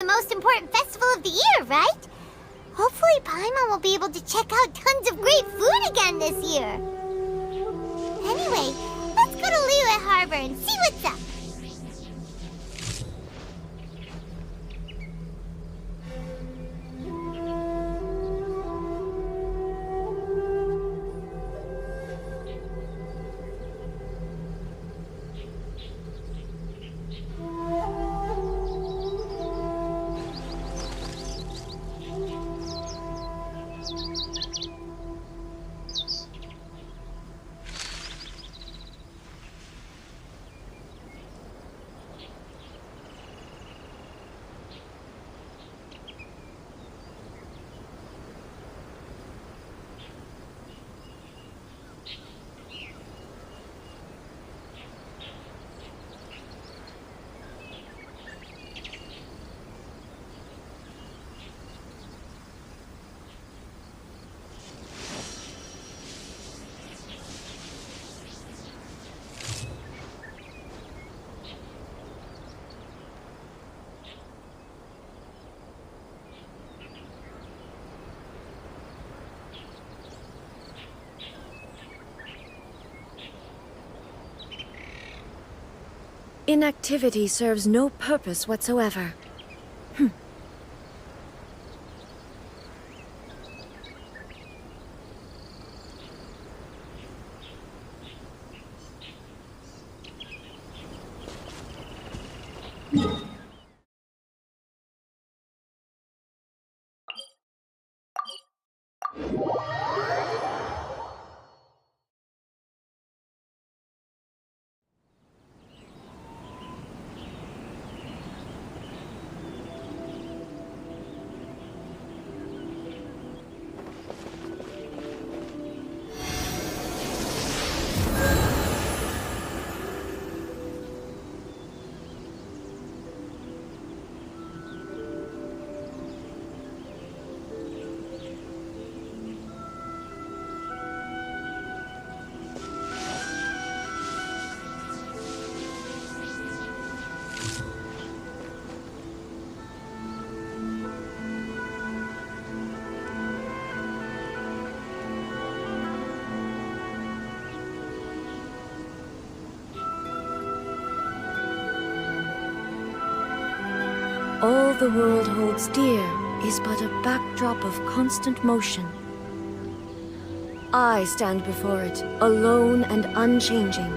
The most important festival of the year, right? Hopefully Paimon will be able to check out tons of great food again this year. Anyway, let's go to Liyue Harbor and see what's up. Inactivity serves no purpose whatsoever. All the world holds dear is but a backdrop of constant motion. I stand before it, alone and unchanging.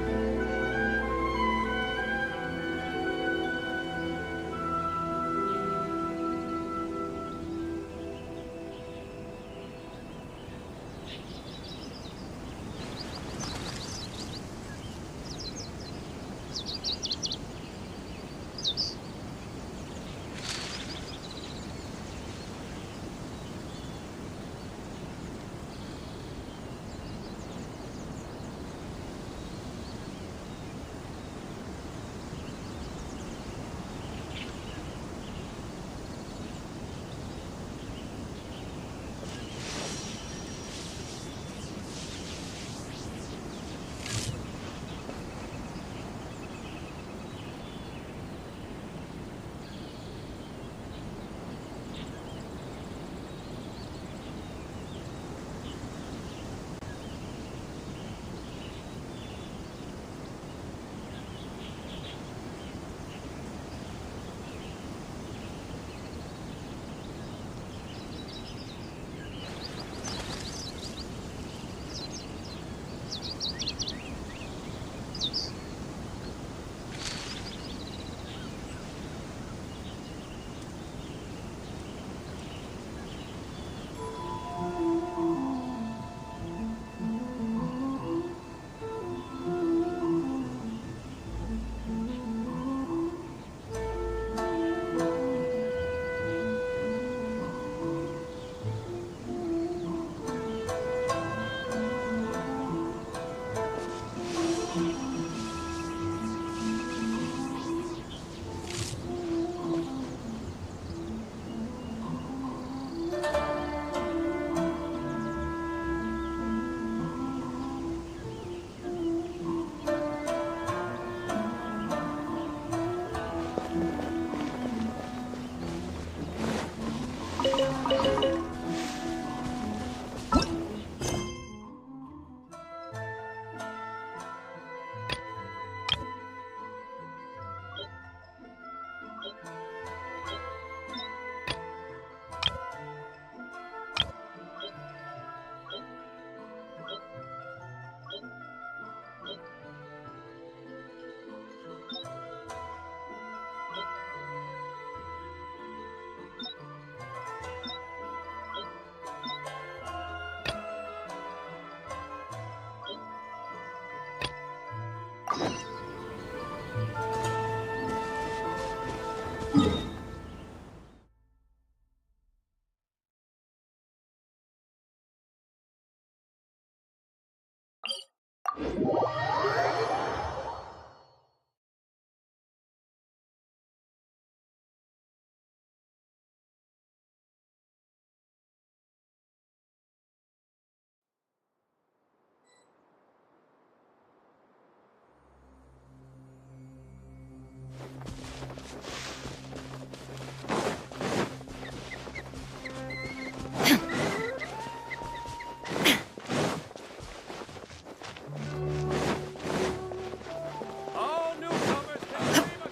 All newcomers can claim a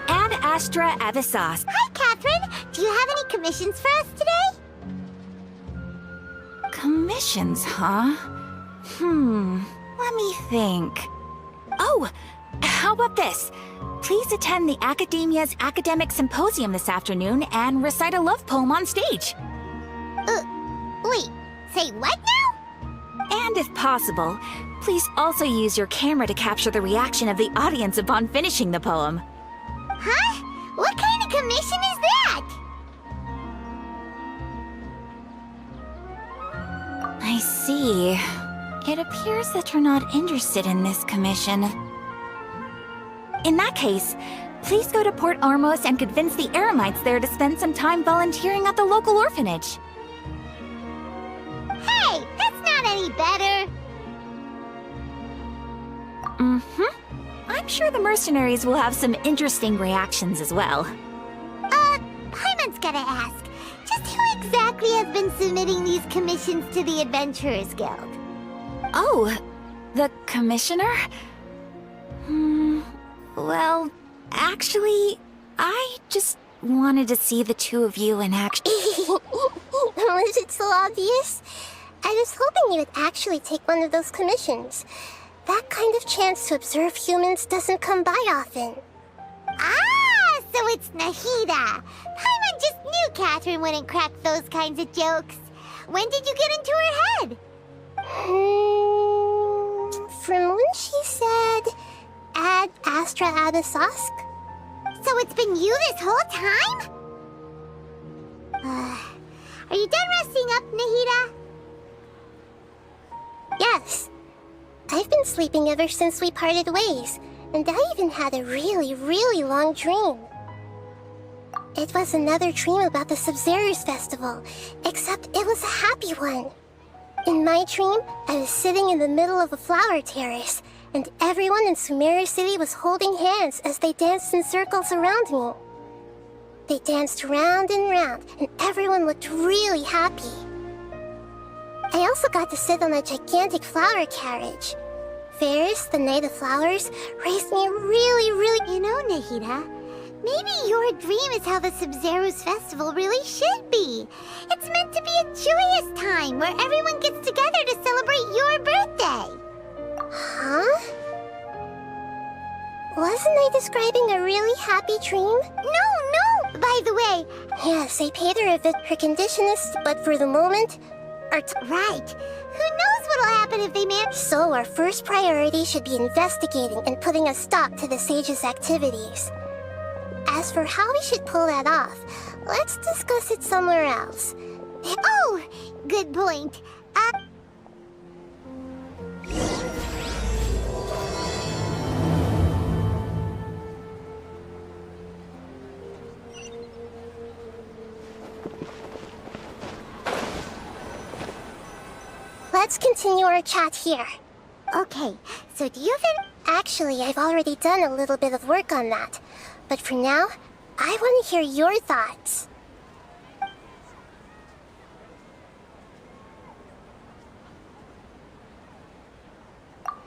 Ad Astra Avisos. Hi, Catherine. Do you have any commissions for us today? Commissions, huh? Let me think. Oh, how about this? Please attend the Academia's Academic Symposium this afternoon and recite a love poem on stage. Wait, say what now? And if possible, please also use your camera to capture the reaction of the audience upon finishing the poem. Huh? What kind of commission is that? I see. It appears that you're not interested in this commission. In that case, please go to Port Ormos and convince the Eremites there to spend some time volunteering at the local orphanage. Hey, that's not any better. I'm sure the mercenaries will have some interesting reactions as well. Paimon's gotta ask. Just who exactly has been submitting these commissions to the Adventurers Guild? Oh, the commissioner? Well, actually, I just wanted to see the two of you in action. Was it so obvious? I was hoping you would actually take one of those commissions. That kind of chance to observe humans doesn't come by often. Ah, so it's Nahida. Paimon just knew Catherine wouldn't crack those kinds of jokes. When did you get into her head? From when she said, Ad Astra Abisosk? So it's been you this whole time? Are you done resting up, Nahida? Yes. I've been sleeping ever since we parted ways, and I even had a really, really long dream. It was another dream about the Sub-Zerus Festival, except it was a happy one. In my dream, I was sitting in the middle of a flower terrace, and everyone in Sumeru City was holding hands as they danced in circles around me. They danced round and round, and everyone looked really happy. I also got to sit on a gigantic flower carriage. Ferris, the Knight of Flowers, raised me really... You know, Nahida, maybe your dream is how the Sub-Zerus Festival really should be. It's meant to be a joyous time where everyone gets together to celebrate your birthday. Huh? Wasn't I describing a really happy dream? No, by the way. Yes, I paid her a bit. Her condition is, but for the moment, Right. Who knows what'll happen if they manage? So our first priority should be investigating and putting a stop to the sage's activities. As for how we should pull that off, let's discuss it somewhere else. Oh, good point. Let's continue our chat here. Okay, so do you have any... Actually, I've already done a little bit of work on that. But for now, I want to hear your thoughts.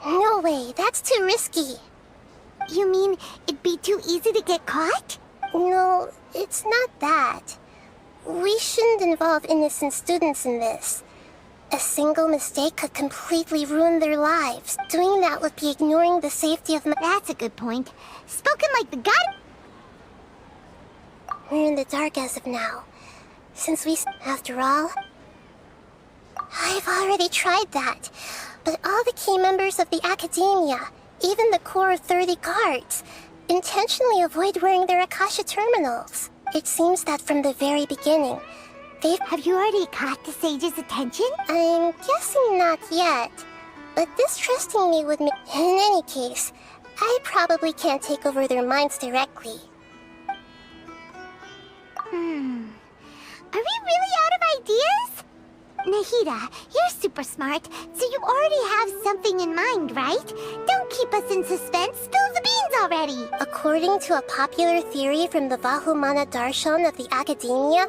No way, that's too risky. You mean it'd be too easy to get caught? No, it's not that. We shouldn't involve innocent students in this. A single mistake could completely ruin their lives. Doing that would be ignoring the safety of my... That's a good point. Spoken like the god. We're in the dark as of now. Since we... After all... I've already tried that. But all the key members of the Academia, even the core of 30 guards, intentionally avoid wearing their Akasha terminals. It seems that from the very beginning, Have you already caught the sage's attention? I'm guessing not yet. But distrusting me would make... In any case, I probably can't take over their minds directly. Are we really out of ideas? Nahida, you're super smart, so you already have something in mind, right? Don't keep us in suspense. Spill the beans already. According to a popular theory from the Vahumana Darshan of the Academia,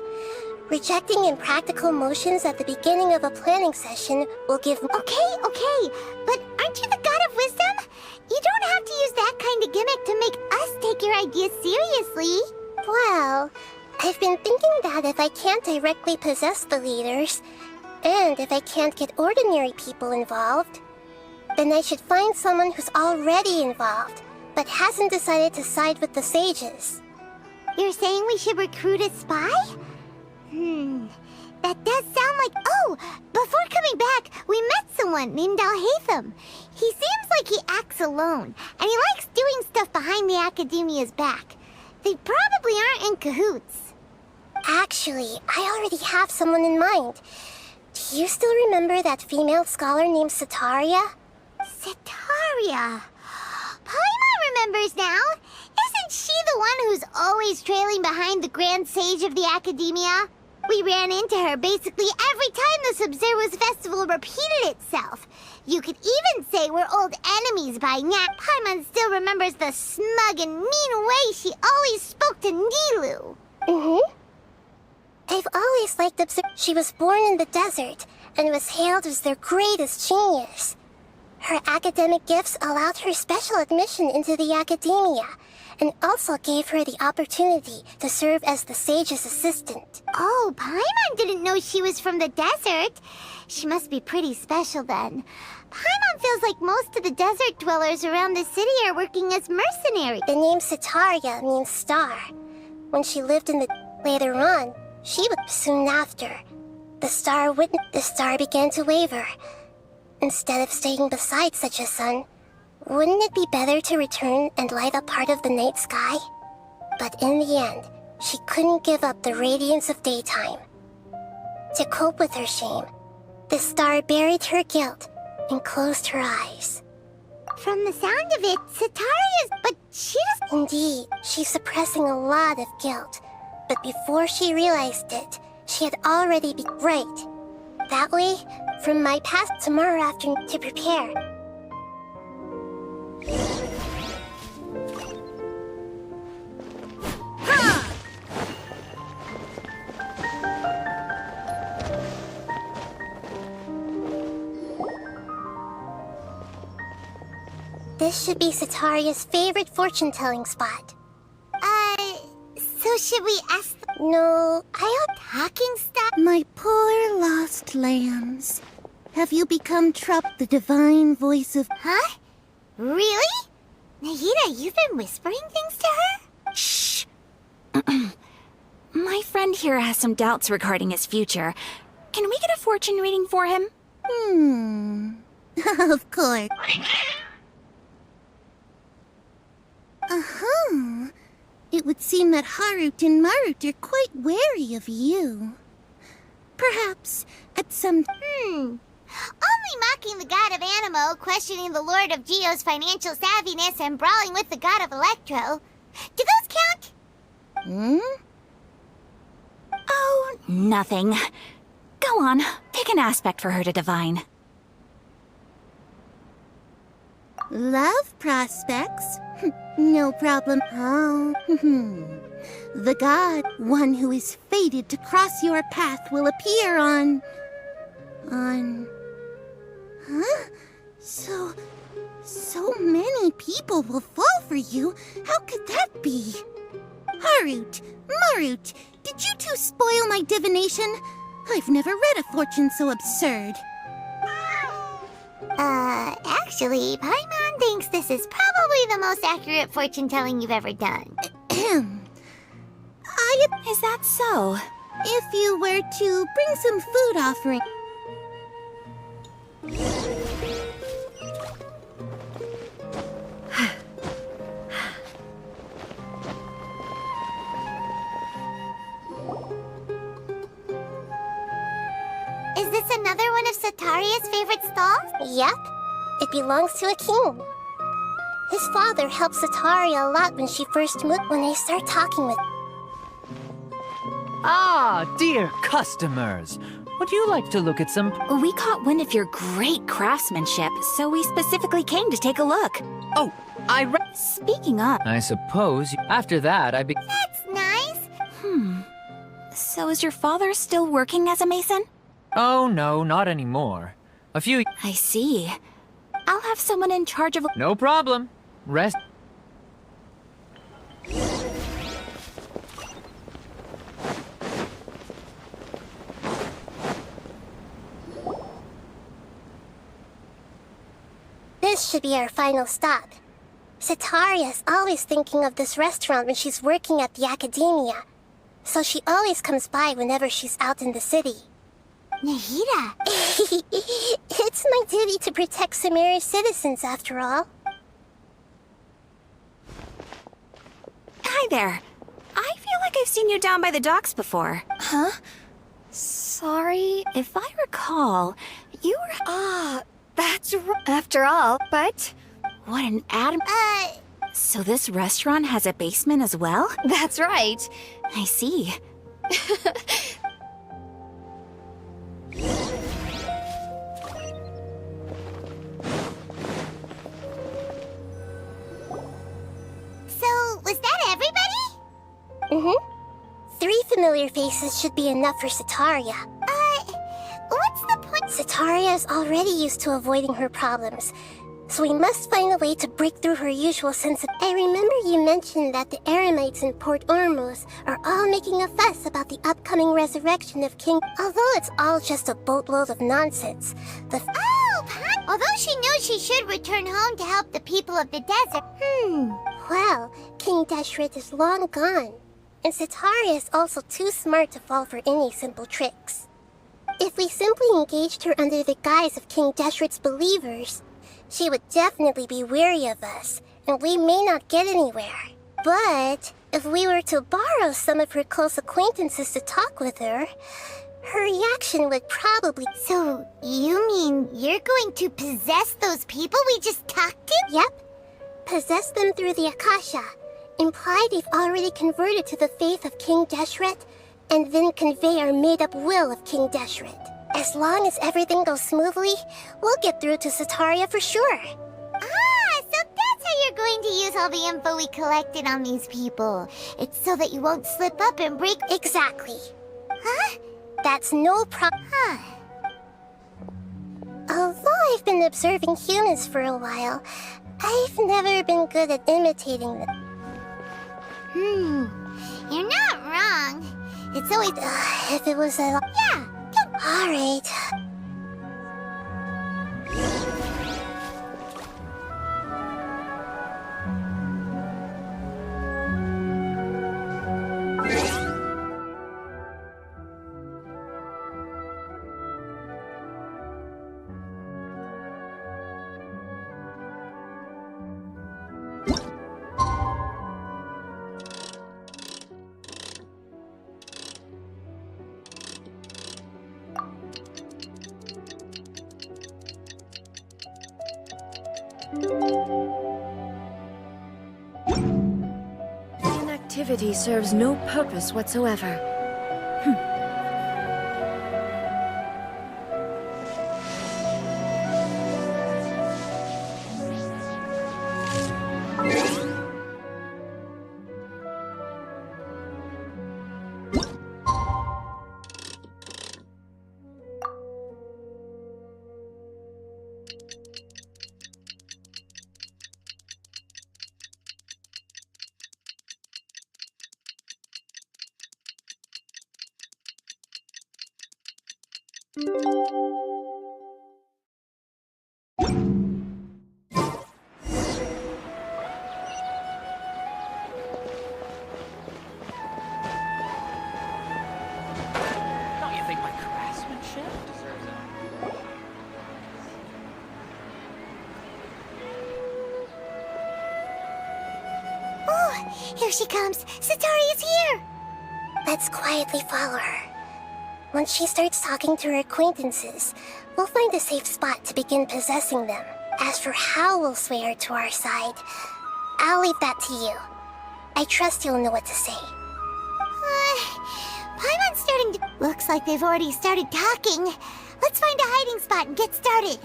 rejecting impractical motions at the beginning of a planning session will give... Okay, but aren't you the god of wisdom? You don't have to use that kind of gimmick to make us take your ideas seriously. Well, I've been thinking that if I can't directly possess the leaders, and if I can't get ordinary people involved, then I should find someone who's already involved, but hasn't decided to side with the sages. You're saying we should recruit a spy? That does sound like... Oh, before coming back, we met someone named Alhaitham. He seems like he acts alone, and he likes doing stuff behind the Academia's back. They probably aren't in cahoots. Actually, I already have someone in mind. Do you still remember that female scholar named Sataria? Sataria. Paimon remembers now. Isn't she the one who's always trailing behind the Grand Sage of the Academia? We ran into her basically every time the Sub-Zero's festival repeated itself. You could even say we're old enemies by now. Paimon still remembers the smug and mean way she always spoke to Nilu. I've always liked She was born in the desert and was hailed as their greatest genius. Her academic gifts allowed her special admission into the Academia, and also gave her the opportunity to serve as the sage's assistant. Oh, Paimon didn't know she was from the desert. She must be pretty special then. Paimon feels like most of the desert dwellers around the city are working as mercenaries. The name Sataria means star. When she lived in the... Later on, she was... Soon after, the star began to waver. Instead of staying beside such a sun, wouldn't it be better to return and light up part of the night sky? But in the end, she couldn't give up the radiance of daytime. To cope with her shame, the star buried her guilt and closed her eyes. From the sound of it, Sataria's... But she doesn't... Indeed, she's suppressing a lot of guilt. But before she realized it, she had already been right. That way, from my past tomorrow afternoon to prepare. This should be Sataria's favorite fortune-telling spot. So should we ask No, talking stuff? My poor lost lambs. Have you become the divine voice of... Huh? Really? Nahida, you've been whispering things to her? Shh. My friend here has some doubts regarding his future. Can we get a fortune reading for him? Of course. It would seem that Harut and Marut are quite wary of you. Perhaps at some... Only mocking the god of Animo, questioning the lord of Geo's financial savviness, and brawling with the god of Electro. Do those count? Oh, nothing. Go on, pick an aspect for her to divine. Love prospects? No problem. Oh, the god, one who is fated to cross your path, will appear on... Huh? So many people will fall for you. How could that be? Harut, Marut, did you two spoil my divination? I've never read a fortune so absurd. Actually, Paimon thinks this is probably the most accurate fortune telling you've ever done. Is that so? If you were to bring some food offering... Is this another one of Sataria's favorite stalls? Yep, it belongs to a king. His father helped Sataria a lot when she first moved. When they start talking with... Ah, dear customers. Would you like to look at some... We caught wind of your great craftsmanship, so we specifically came to take a look. Oh, Speaking of, I suppose after that That's nice. so is your father still working as a mason? Oh, no, not anymore. A few... I see. I'll have someone in charge of... No problem. Rest... This should be our final stop. Sataria's always thinking of this restaurant when she's working at the academia, so she always comes by whenever she's out in the city. Nahida. It's my duty to protect Samira's citizens, after all. Hi there. I feel like I've seen you down by the docks before. Huh? Sorry. If I recall, you were... Ah, that's after all, but... What an atom... So this restaurant has a basement as well? That's right. I see. So, was that everybody? Mm-hmm. 3 familiar faces should be enough for Sataria. What's the point? Sataria is already used to avoiding her problems, so we must find a way to break through her usual sense of... I remember you mentioned that the Eremites in Port Ormuz are all making a fuss about the upcoming resurrection of King... Although it's all just a boatload of nonsense, the... Oh, Pan! Although she knows she should return home to help the people of the desert. Well, King Deshret is long gone, and Sataria is also too smart to fall for any simple tricks. If we simply engaged her under the guise of King Deshret's believers, she would definitely be weary of us, and we may not get anywhere. But if we were to borrow some of her close acquaintances to talk with her, her reaction would probably... So, you mean you're going to possess those people we just talked to? Yep. Possess them through the Akasha, imply they've already converted to the faith of King Deshret, and then convey our made-up will of King Deshret. As long as everything goes smoothly, we'll get through to Sataria for sure. Ah, so that's how you're going to use all the info we collected on these people. It's so that you won't slip up and break... Exactly. Huh? That's no problem. Huh. Although I've been observing humans for a while, I've never been good at imitating them. You're not wrong. It's always... If it was a... Yeah. All right. Inactivity serves no purpose whatsoever. Don't you think my craftsmanship deserves a... Oh, here she comes. Satari is here. Let's quietly follow her. Once she starts talking to her acquaintances, we'll find a safe spot to begin possessing them. As for how we'll sway her to our side, I'll leave that to you. I trust you'll know what to say. Paimon's starting to... Looks like they've already started talking. Let's find a hiding spot and get started.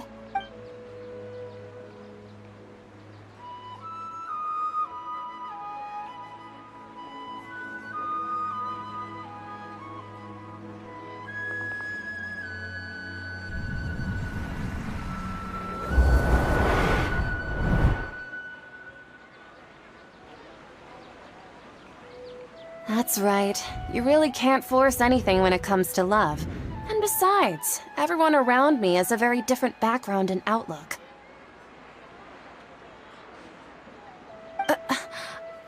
That's right. You really can't force anything when it comes to love. And besides, everyone around me has a very different background and outlook.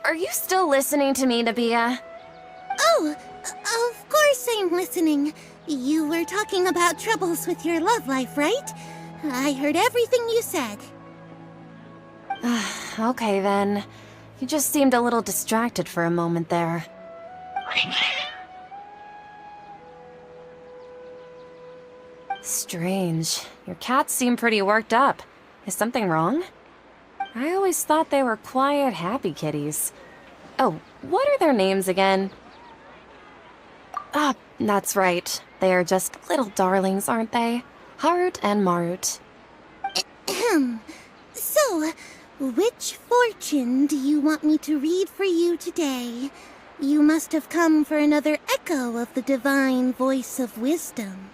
Are you still listening to me, Nabia? Oh, of course I'm listening. You were talking about troubles with your love life, right? I heard everything you said. Okay then. You just seemed a little distracted for a moment there. Strange. Your cats seem pretty worked up. Is something wrong? I always thought they were quiet, happy kitties. Oh, what are their names again? Ah, that's right. They are just little darlings, aren't they? Harut and Marut. So, which fortune do you want me to read for you today? You must have come for another echo of the divine voice of wisdom.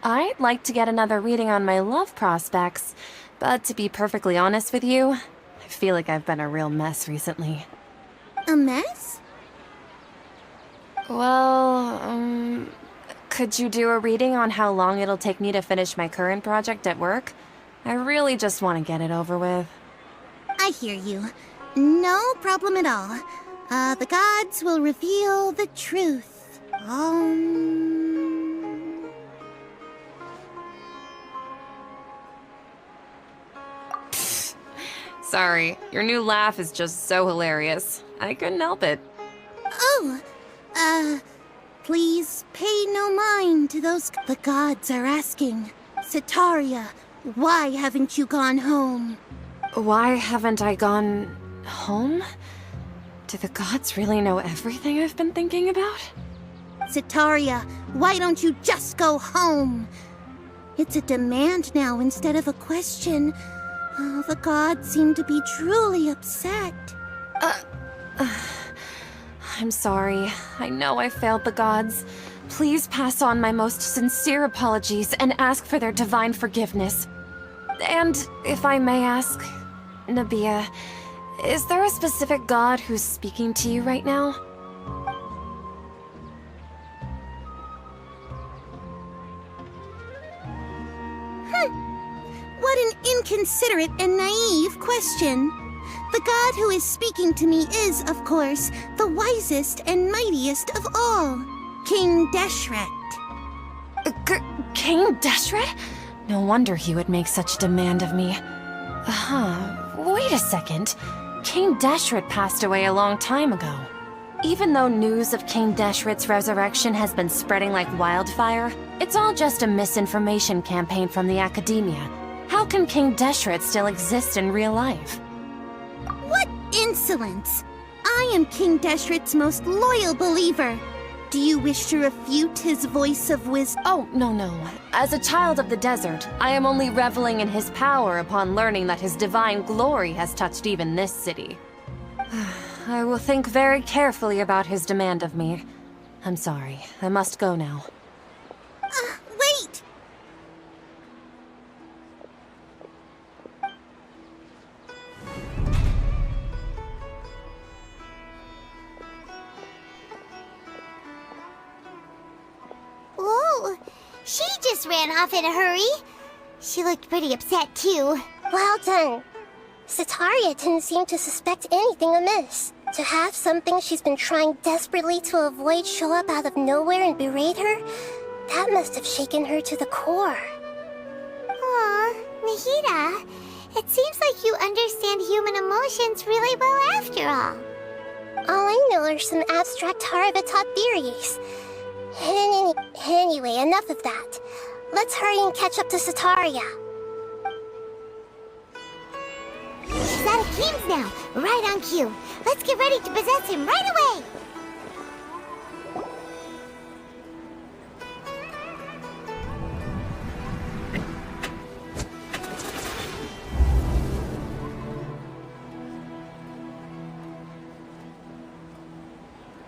I'd like to get another reading on my love prospects, but to be perfectly honest with you, I feel like I've been a real mess recently. A mess? Well, could you do a reading on how long it'll take me to finish my current project at work? I really just want to get it over with. I hear you. No problem at all. The gods will reveal the truth. Sorry, your new laugh is just so hilarious. I couldn't help it. Oh, please pay no mind to those... The gods are asking. Sitaria, why haven't you gone home? Why haven't I gone home? Do the gods really know everything I've been thinking about? Sitaria, why don't you just go home? It's a demand now instead of a question. Oh, the gods seem to be truly upset. I'm sorry. I know I failed the gods. Please pass on my most sincere apologies and ask for their divine forgiveness. And if I may ask, Nabia, is there a specific god who's speaking to you right now? What an inconsiderate and naive question. The god who is speaking to me is, of course, the wisest and mightiest of all, King Deshret. King Deshret? No wonder he would make such demand of me. Wait a second. King Deshret passed away a long time ago. Even though news of King Deshret's resurrection has been spreading like wildfire, it's all just a misinformation campaign from the academia. How can King Deshret still exist in real life? What insolence! I am King Deshret's most loyal believer. Do you wish to refute his voice of wisdom? Oh, no. As a child of the desert, I am only reveling in his power upon learning that his divine glory has touched even this city. I will think very carefully about his demand of me. I'm sorry. I must go now. Wait! Whoa, She just ran off in a hurry. She looked pretty upset, too. Well done. Sataria didn't seem to suspect anything amiss. To have something she's been trying desperately to avoid show up out of nowhere and berate her, that must have shaken her to the core. Aw, Nahida, it seems like you understand human emotions really well after all. All I know are some abstract Harava-taught theories. Anyway, enough of that. Let's hurry and catch up to Sataria. He's out of games now, right on cue. Let's get ready to possess him right away.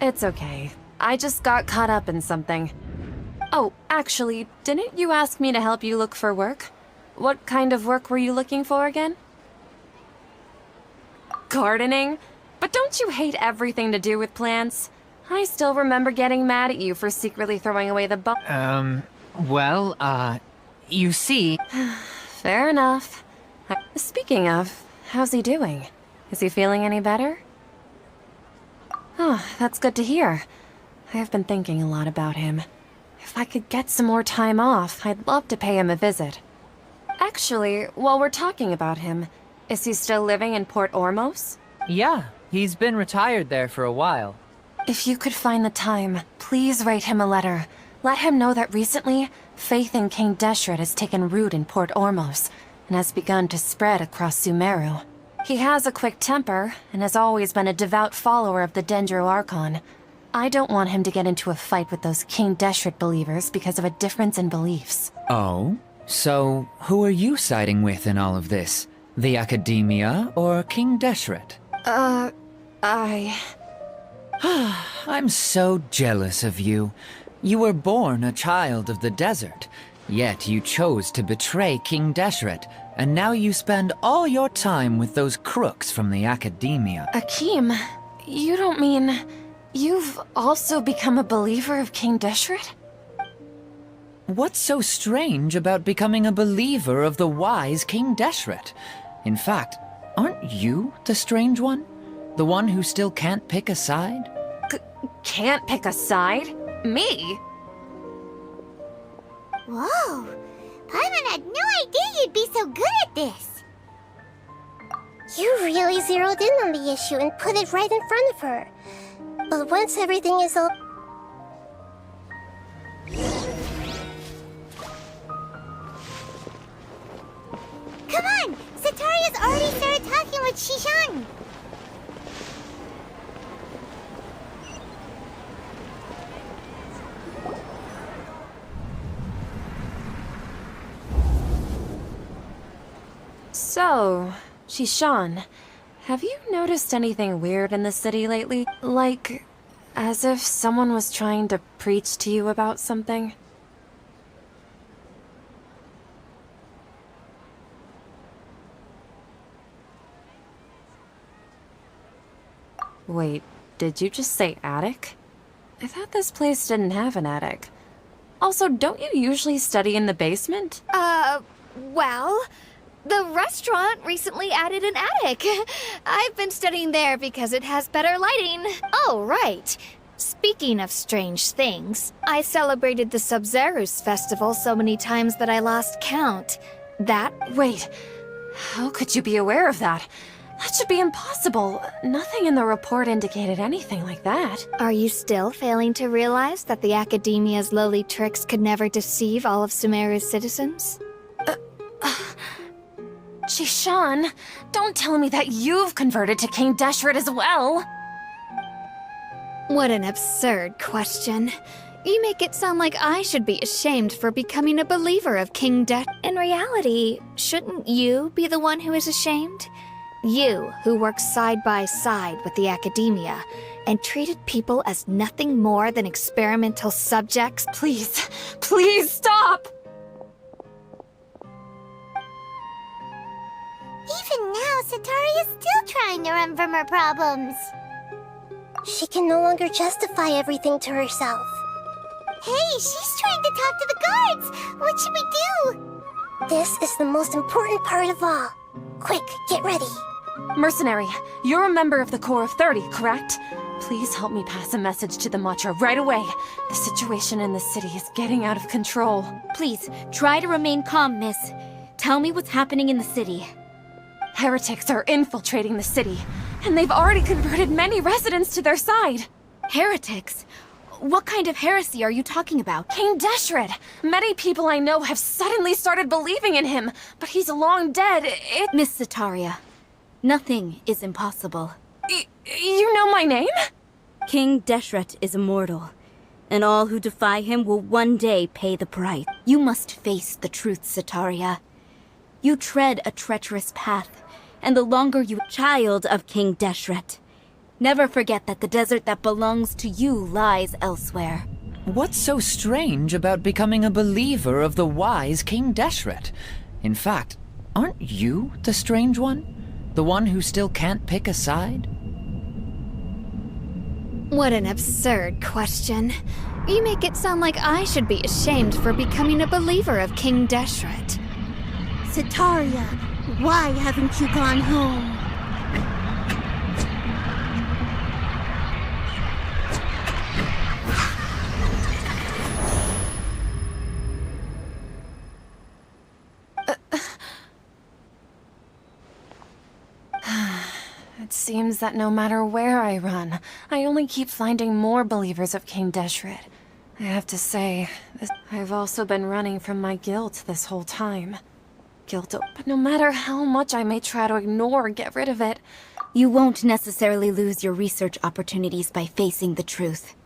It's okay. I just got caught up in something. Oh, actually, didn't you ask me to help you look for work? What kind of work were you looking for again? Gardening? But don't you hate everything to do with plants? I still remember getting mad at you for secretly throwing away the You see... Fair enough. Speaking of, how's he doing? Is he feeling any better? Oh, that's good to hear. I have been thinking a lot about him. If I could get some more time off, I'd love to pay him a visit. Actually, while we're talking about him, is he still living in Port Ormos? Yeah, he's been retired there for a while. If you could find the time, please write him a letter. Let him know that recently, faith in King Deshret has taken root in Port Ormos, and has begun to spread across Sumeru. He has a quick temper, and has always been a devout follower of the Dendro Archon. I don't want him to get into a fight with those King Deshret believers because of a difference in beliefs. Oh? So, who are you siding with in all of this? The Academia or King Deshret? I'm so jealous of you. You were born a child of the desert, yet you chose to betray King Deshret, and now you spend all your time with those crooks from the Academia. Akeem, you don't mean... You've also become a believer of King Deshret? What's so strange about becoming a believer of the wise King Deshret? In fact, aren't you the strange one? The one who still can't pick a side? Can't pick a side? Me? Whoa, Paimon had no idea you'd be so good at this. You really zeroed in on the issue and put it right in front of her. But once everything is all... Come on! Sataria's already started talking with Shishan! So, Shishan, have you noticed anything weird in the city lately? Like, as if someone was trying to preach to you about something? Wait, did you just say attic? I thought this place didn't have an attic. Also, don't you usually study in the basement? Well, the restaurant recently added an attic. I've been studying there because it has better lighting. Oh, right. Speaking of strange things, I celebrated the Sub-Zerus festival so many times that I lost count. Wait, how could you be aware of that? That should be impossible. Nothing in the report indicated anything like that. Are you still failing to realize that the Academia's lowly tricks could never deceive all of Sumeru's citizens? Shishan, don't tell me that you've converted to King Deshret as well. What an absurd question. You make it sound like I should be ashamed for becoming a believer of King In reality, shouldn't you be the one who is ashamed? You, who worked side by side with the Academia and treated people as nothing more than experimental subjects. Please, please stop! Even now, Sataria's still trying to run from her problems. She can no longer justify everything to herself. Hey, she's trying to talk to the guards! What should we do? This is the most important part of all. Quick, get ready. Mercenary, you're a member of the Corps of 30, correct? Please help me pass a message to the Matcha right away. The situation in the city is getting out of control. Please, try to remain calm, miss. Tell me what's happening in the city. Heretics are infiltrating the city, and they've already converted many residents to their side. Heretics? What kind of heresy are you talking about? King Deshret! Many people I know have suddenly started believing in him, but he's long dead. Miss Sataria, nothing is impossible. You know my name? King Deshret is immortal, and all who defy him will one day pay the price. You must face the truth, Sataria. You tread a treacherous path, and the longer you child of King Deshret. Never forget that the desert that belongs to you lies elsewhere. What's so strange about becoming a believer of the wise King Deshret? In fact, aren't you the strange one? The one who still can't pick a side? What an absurd question. You make it sound like I should be ashamed for becoming a believer of King Deshret. Sataria, why haven't you gone home? It seems that no matter where I run, I only keep finding more believers of King Deshret. I have to say, I've also been running from my guilt this whole time. But no matter how much I may try to ignore or get rid of it, You won't necessarily lose your research opportunities by facing the truth.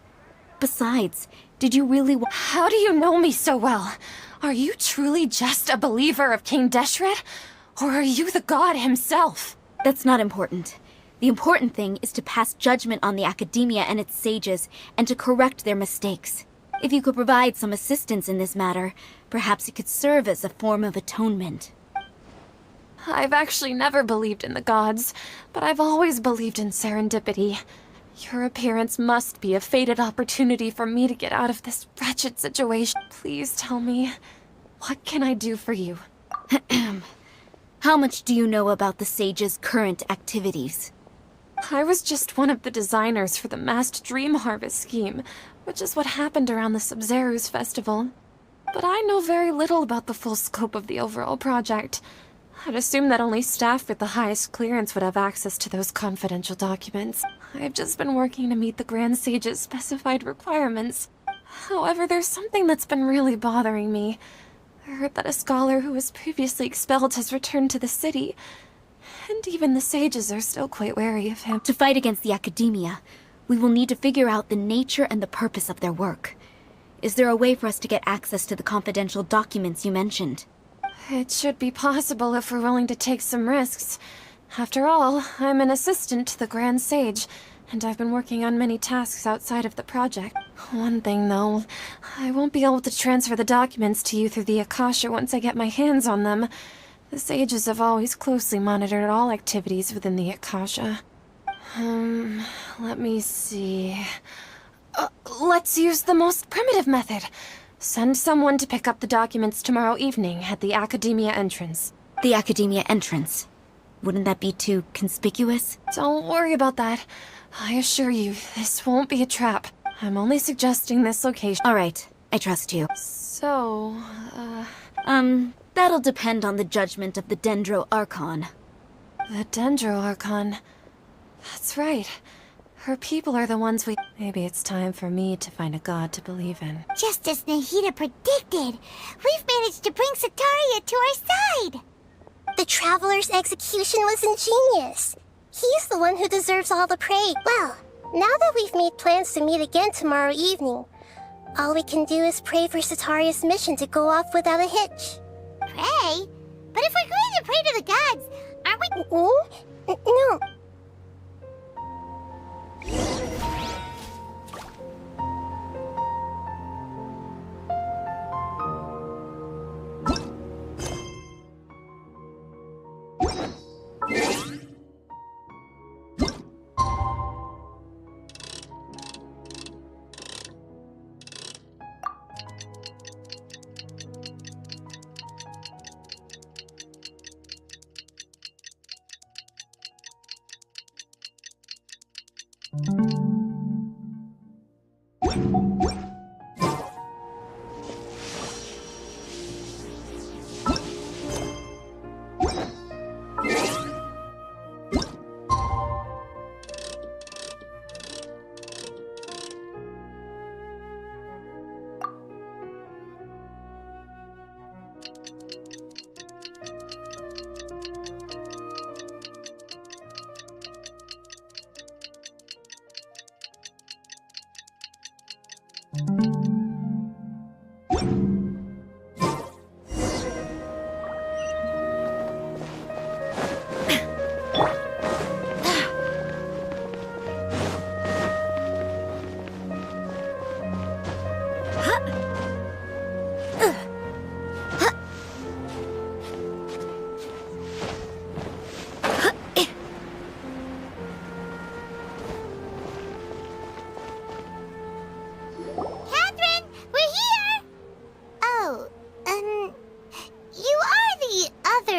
Besides, did you really how do you know me so well? Are you truly just a believer of King Deshret? Or are you the god himself? That's not important. The important thing is to pass judgment on the academia and its sages, and to correct their mistakes. If you could provide some assistance in this matter, perhaps it could serve as a form of atonement. I've actually never believed in the gods, but I've always believed in serendipity. Your appearance must be a fated opportunity for me to get out of this wretched situation. Please tell me, what can I do for you? How much do you know about the sage's current activities? I was just one of the designers for the massed dream harvest scheme, which is what happened around the Sub-Zeru's festival. But I know very little about the full scope of the overall project. I'd assume that only staff with the highest clearance would have access to those confidential documents. I've just been working to meet the Grand Sage's specified requirements. However, there's something that's been really bothering me. I heard that a scholar who was previously expelled has returned to the city, and even the sages are still quite wary of him. To fight against the academia, we will need to figure out the nature and the purpose of their work. Is there a way for us to get access to the confidential documents you mentioned? It should be possible if we're willing to take some risks. After all, I'm an assistant to the Grand Sage, and I've been working on many tasks outside of the project. One thing, though, I won't be able to transfer the documents to you through the Akasha once I get my hands on them. The sages have always closely monitored all activities within the Akasha. Let me see... let's use the most primitive method. Send someone to pick up the documents tomorrow evening at the Academia entrance. The Academia entrance? Wouldn't that be too conspicuous? Don't worry about that. I assure you, this won't be a trap. I'm only suggesting this location. All right, I trust you. So, that'll depend on the judgment of the Dendro Archon. The Dendro Archon. That's right. Her people are the ones we... Maybe it's time for me to find a god to believe in. Just as Nahida predicted, we've managed to bring Sataria to our side. The Traveler's execution was ingenious. He's the one who deserves all the praise. Well, now that we've made plans to meet again tomorrow evening, all we can do is pray for Sataria's mission to go off without a hitch. Pray? But if we're going to pray to the gods, aren't we... No.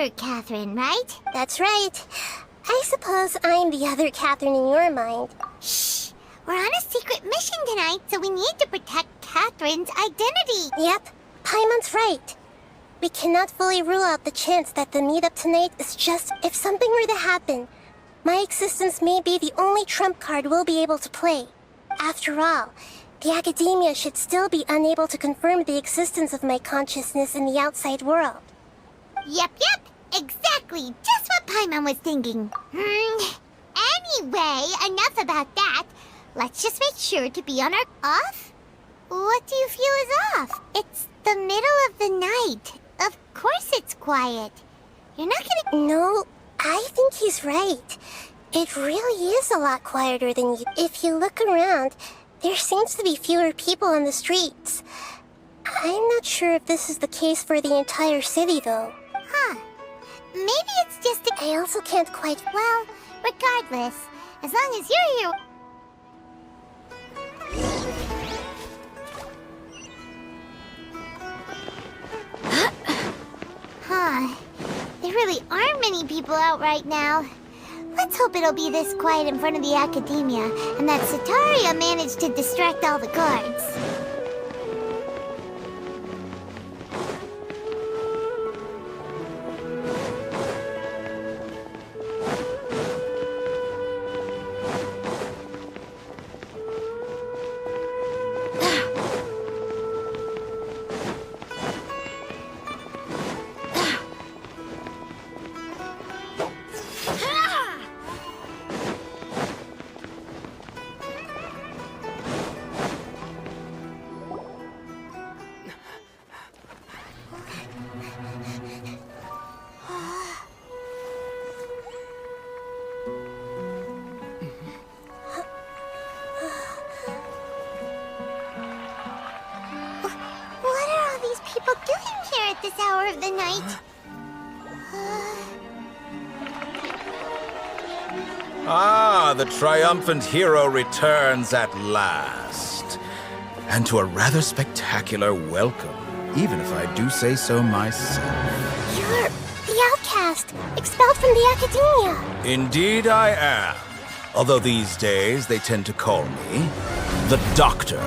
other Catherine, right? That's right. I suppose I'm the other Catherine in your mind. Shh! We're on a secret mission tonight, so we need to protect Catherine's identity. Yep, Paimon's right. We cannot fully rule out the chance that the meetup tonight is just if something were to happen. My existence may be the only trump card we'll be able to play. After all, the academia should still be unable to confirm the existence of my consciousness in the outside world. Yep, exactly. Just what Paimon was thinking. Anyway, enough about that. Let's just make sure to be on our off. What do you feel is off? It's the middle of the night. Of course it's quiet. You're not gonna... No, I think he's right. It really is a lot quieter than you. If you look around, there seems to be fewer people on the streets. I'm not sure if this is the case for the entire city, though. Huh. Maybe it's just a... I also can't quite... Well, regardless, as long as you're here... Huh. There really aren't many people out right now. Let's hope it'll be this quiet in front of the academia, and that Sataria managed to distract all the guards. What are all these people doing here at this hour of the night? Ah, the triumphant hero returns at last. And to a rather spectacular welcome, even if I do say so myself. You're the outcast, expelled from the academia. Indeed I am. Although these days they tend to call me the Doctor.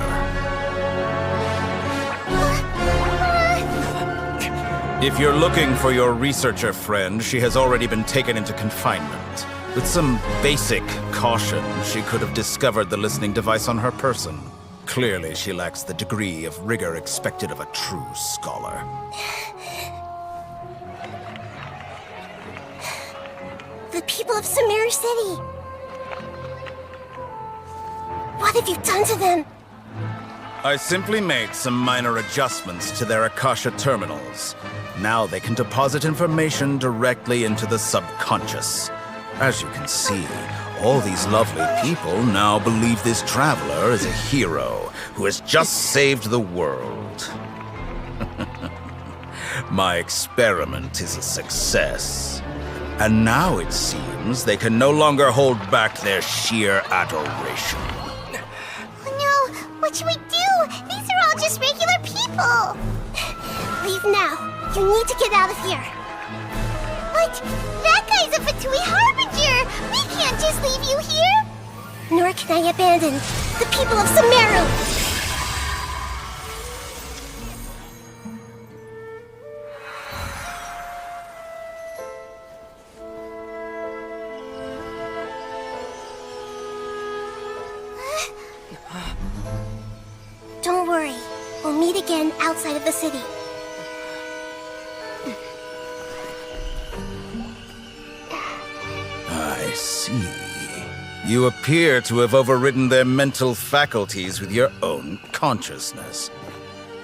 If you're looking for your researcher friend, she has already been taken into confinement. With some basic caution, she could have discovered the listening device on her person. Clearly, she lacks the degree of rigor expected of a true scholar. The people of Sumeru City. What have you done to them? I simply made some minor adjustments to their Akasha terminals. Now they can deposit information directly into the subconscious. As you can see, all these lovely people now believe this traveler is a hero who has just saved the world. My experiment is a success. And now it seems they can no longer hold back their sheer adoration. Oh no! What should we do? These are all just regular people! Leave now. You need to get out of here. But that guy's a Fatui Harbinger! We can't just leave you here! Nor can I abandon the people of Sumeru! Don't worry. We'll meet again outside of the city. I see. You appear to have overridden their mental faculties with your own consciousness.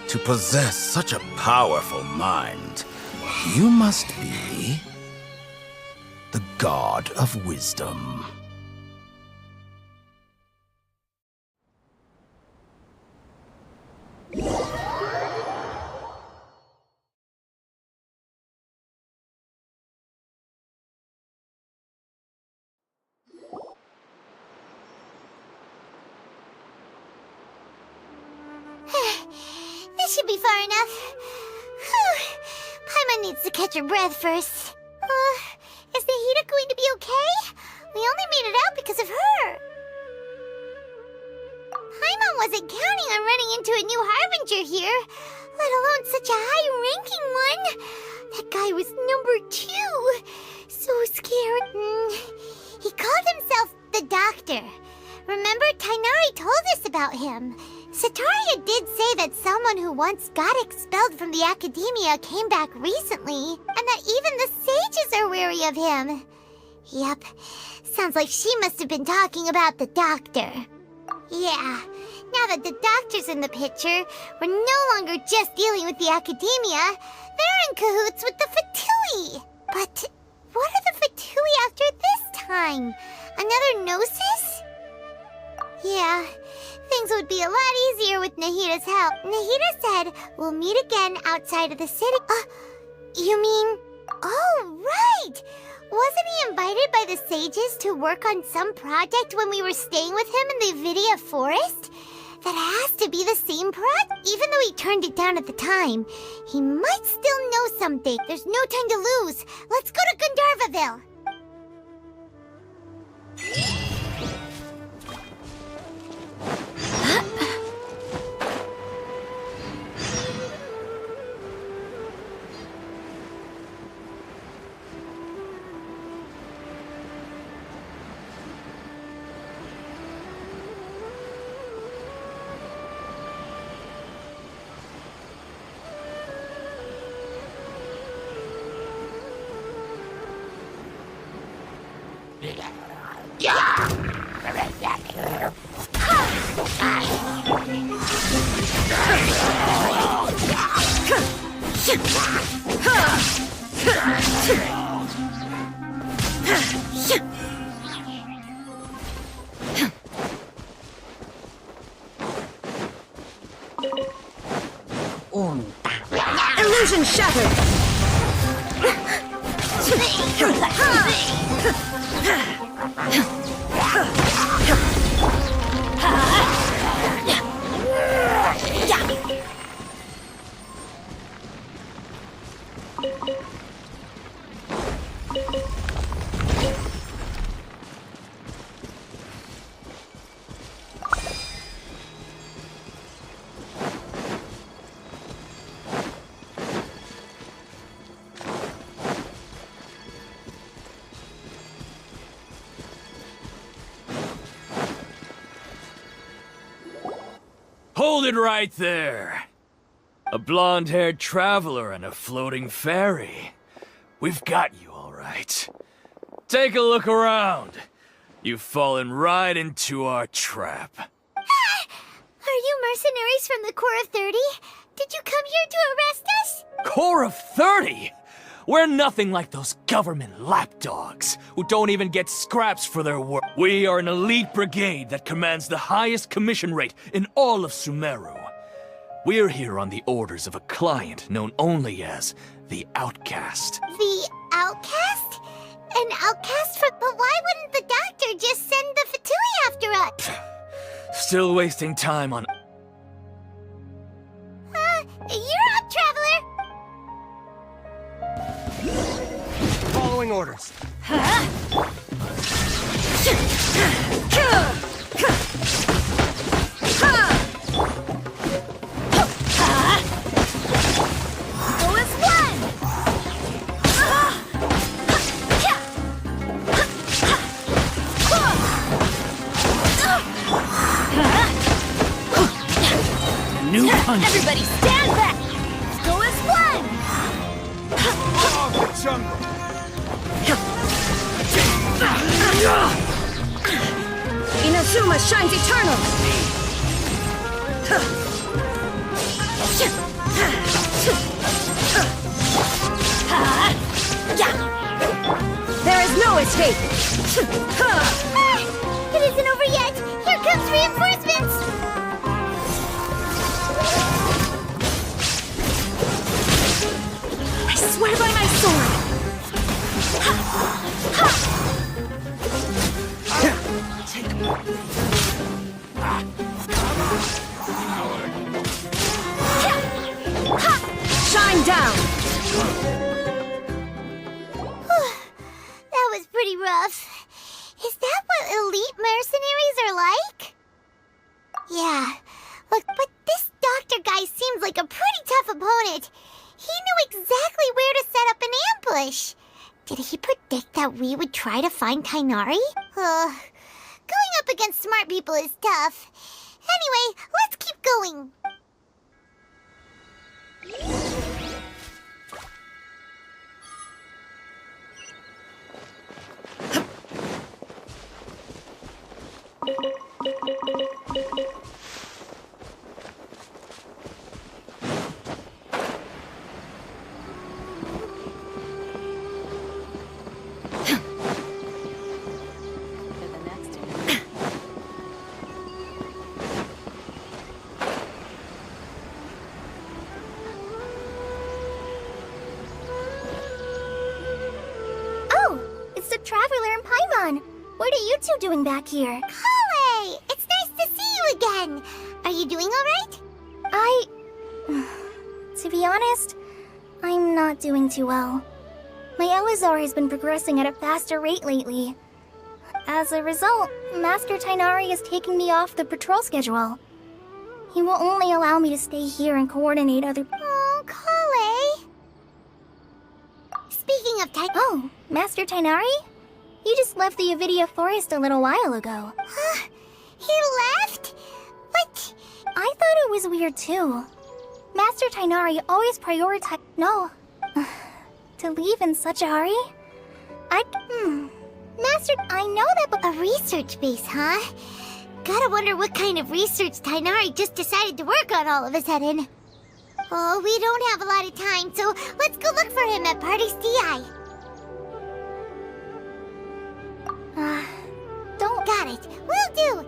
To possess such a powerful mind, you must be the god of wisdom. This should be far enough. Whew. Paimon needs to catch her breath first. only made it out because of her. Paimon wasn't counting on running into a new Harbinger here, let alone such a high-ranking one. That guy was number 2. So scary. He called himself the Doctor. Remember, Tainari told us about him. Sataria did say that someone who once got expelled from the academia came back recently, and that even the sages are wary of him. Yep, sounds like she must have been talking about the Doctor. Yeah, now that the Doctor's in the picture, we're no longer just dealing with the academia. They're in cahoots with the Fatui. But what are the Fatui after this time? Another Gnosis? Yeah, things would be a lot easier with Nahita's help. Nahita said we'll meet again outside of the city. You mean... Oh, right! Wasn't he invited by the sages to work on some project when we were staying with him in the Avidia forest? That has to be the same project. Even though he turned it down at the time, he might still know something. There's no time to lose. Let's go to Gandharvaville. Illusion shattered! Hold it right there. A blonde-haired traveler and a floating fairy. We've got you all right. Take a look around. You've fallen right into our trap. Are you mercenaries from the Corps of 30? Did you come here to arrest us? Corps of 30? We're nothing like those government lapdogs who don't even get scraps for their work. We are an elite brigade that commands the highest commission rate in all of Sumeru. We're here on the orders of a client known only as the Outcast. The Outcast? An outcast from... But why wouldn't the Doctor just send the Fatui after us? Still wasting time on... You're up, Traveler! Following orders. Go as one! New punch. Everybody stand back! Go as one! Off the jungle. Inazuma shines eternal! There is no escape! It isn't over yet! Here comes reinforcements! I swear by my sword! Shine down! That was pretty rough. Is like? Yeah, look, but this doctor guy seems like a pretty tough opponent. He knew exactly where to set up an ambush. Did he predict that we would try to find Tainari? Going up against smart people is tough. Anyway, let's keep going. Traveler and Paimon! What are you two doing back here? Kale! It's nice to see you again! Are you doing alright? To be honest, I'm not doing too well. My Elazar has been progressing at a faster rate lately. As a result, Master Tainari is taking me off the patrol schedule. He will only allow me to stay here and coordinate other— Oh, Kale! Speaking of Oh, Master Tainari? You just left the Avidia Forest a little while ago. He left? What? I thought it was weird too. Master Tainari always prioritized— No. To leave in such a hurry? Master, I know that, but— A research base, huh? Gotta wonder what kind of research Tainari just decided to work on all of a sudden. Oh, we don't have a lot of time, so let's go look for him at Party's DI. Don't— Got it. Will do.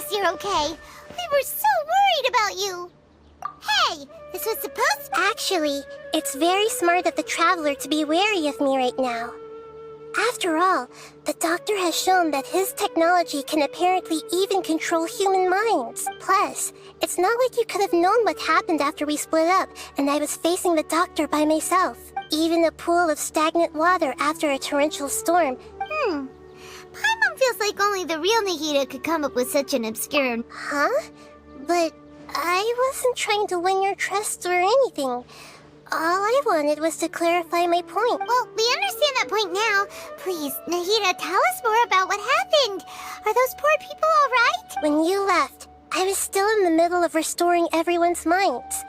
us you're okay. We were so worried about you. Hey, this was supposed to... Actually, it's very smart of the Traveler to be wary of me right now. After all, the Doctor has shown that his technology can apparently even control human minds. Plus, it's not like you could have known what happened after we split up and I was facing the Doctor by myself. Even a pool of stagnant water after a torrential storm. Paimon feels like only the real Nahida could come up with such an obscure... Huh? But I wasn't trying to win your trust or anything. All I wanted was to clarify my point. Well, we understand that point now. Please, Nahida, tell us more about what happened. Are those poor people all right? When you left, I was still in the middle of restoring everyone's minds.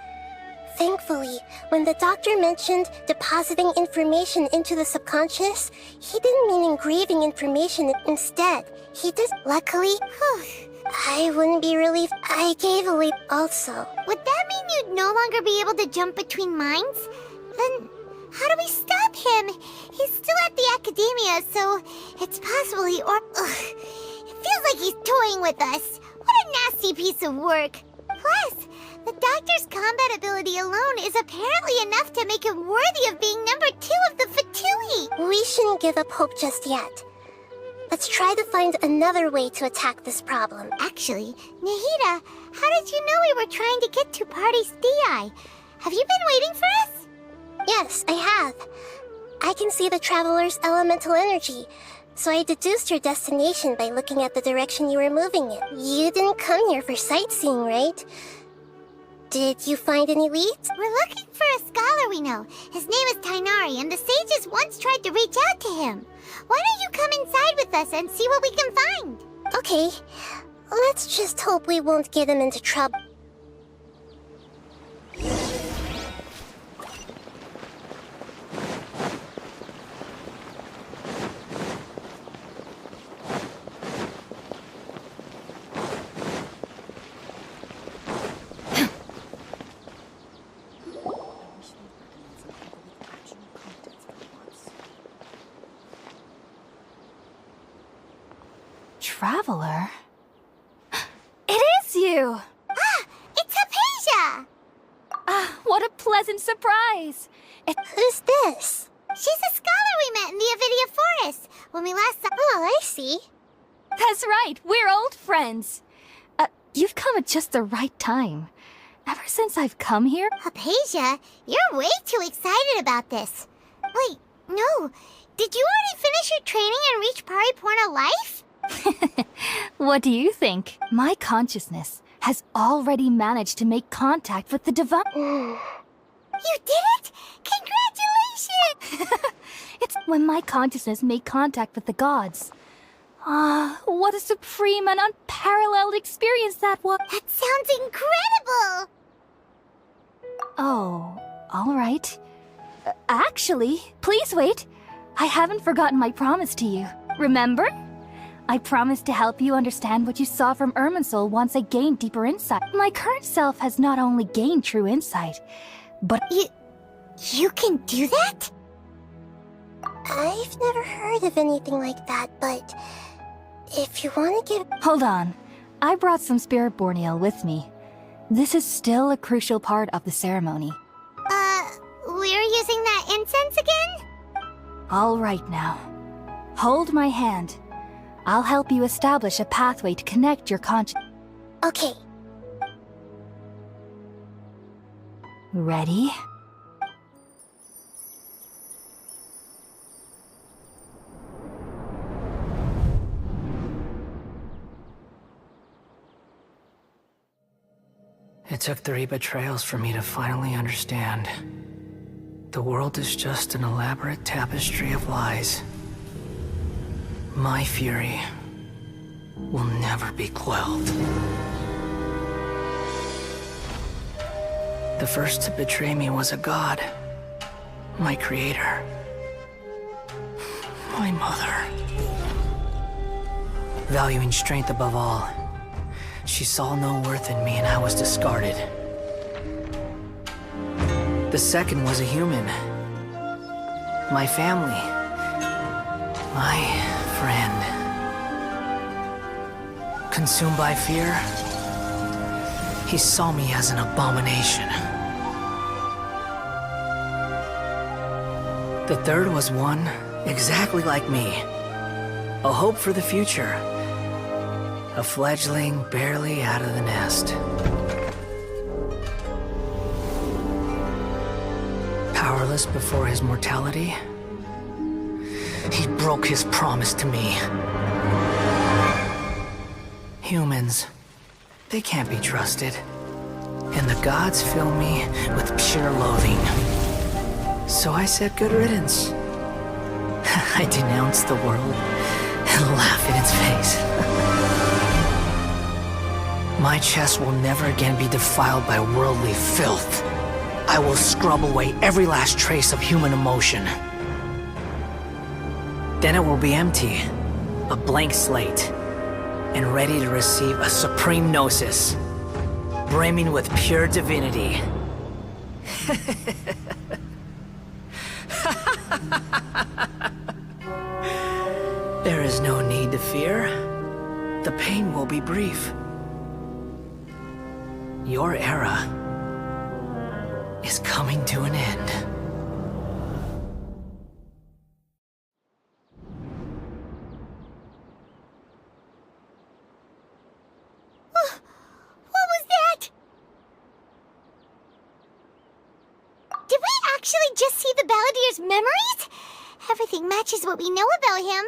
Thankfully, when the Doctor mentioned depositing information into the subconscious, he didn't mean engraving information instead. He just... Luckily, I wouldn't be relieved. I gave away also. Would that mean you'd no longer be able to jump between minds? Then how do we stop him? He's still at the academia, so it's possible he it feels like he's toying with us. What a nasty piece of work. Plus, the Doctor's combat ability alone is apparently enough to make him worthy of being number 2 of the Fatui. We shouldn't give up hope just yet. Let's try to find another way to attack this problem. Actually, Nahida, how did you know we were trying to get to Party's DI? Have you been waiting for us? Yes, I have. I can see the Traveler's elemental energy, so I deduced your destination by looking at the direction you were moving in. You didn't come here for sightseeing, right? Did you find any leads? We're looking for a scholar we know. His name is Tainari, and the sages once tried to reach out to him. Why don't you come inside with us and see what we can find? Okay, let's just hope we won't get him into trouble. Traveler? It is you! Ah, it's Hypatia! Ah, what a pleasant surprise! Who's this? She's a scholar we met in the Avidia Forest when we last saw... Oh, I see. That's right, we're old friends. You've come at just the right time. Ever since I've come here... Hypatia, you're way too excited about this. Wait, no. Did you already finish your training and reach Pariporna life? What do you think? My consciousness has already managed to make contact with the divine. You did it? Congratulations! It's when my consciousness made contact with the gods. Ah, what a supreme and unparalleled experience that was. That sounds incredible! Oh, all right. Actually, please wait. I haven't forgotten my promise to you. Remember? I promised to help you understand what you saw from Irminsul once I gained deeper insight. My current self has not only gained true insight, but... You can do that? I've never heard of anything like that, but... if you want to give... Hold on. I brought some Spirit Borneal with me. This is still a crucial part of the ceremony. We're using that incense again? All right now. Hold my hand. I'll help you establish a pathway to connect your conscience. Okay. Ready? It took 3 betrayals for me to finally understand. The world is just an elaborate tapestry of lies. My fury will never be quelled. The first to betray me was a god. My creator. My mother. Valuing strength above all, she saw no worth in me and I was discarded. The second was a human. My family. My friend. consumed by fear, he saw me as an abomination. The third was one exactly like me. A hope for the future. A fledgling barely out of the nest. Powerless before his mortality, he broke his promise to me. Humans, they can't be trusted. And the gods fill me with pure loathing. So I said good riddance. I denounced the world and laughed in its face. My chest will never again be defiled by worldly filth. I will scrub away every last trace of human emotion. Then it will be empty, a blank slate, and ready to receive a supreme gnosis, brimming with pure divinity. There is no need to fear. The pain will be brief. Your era is coming to an end. What was that? Did we actually just see the Balladier's memories? Everything matches what we know about him.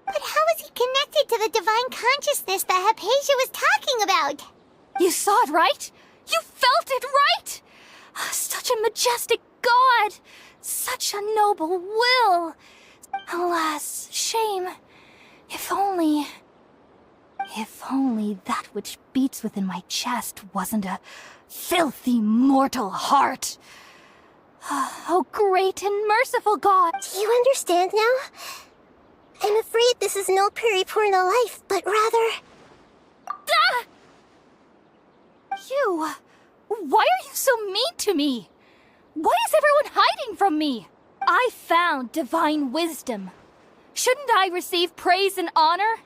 But how is he connected to the divine consciousness that Hypatia was talking about? You saw it, right? You felt it, right? Such a majestic god! Such a noble will! Alas, shame. If only that which beats within my chest wasn't a filthy mortal heart. Oh, great and merciful God! Do you understand now? I'm afraid this is no periportal life, but rather... Ah! You... Why are you so mean to me? Why is everyone hiding from me? I found divine wisdom. Shouldn't I receive praise and honor?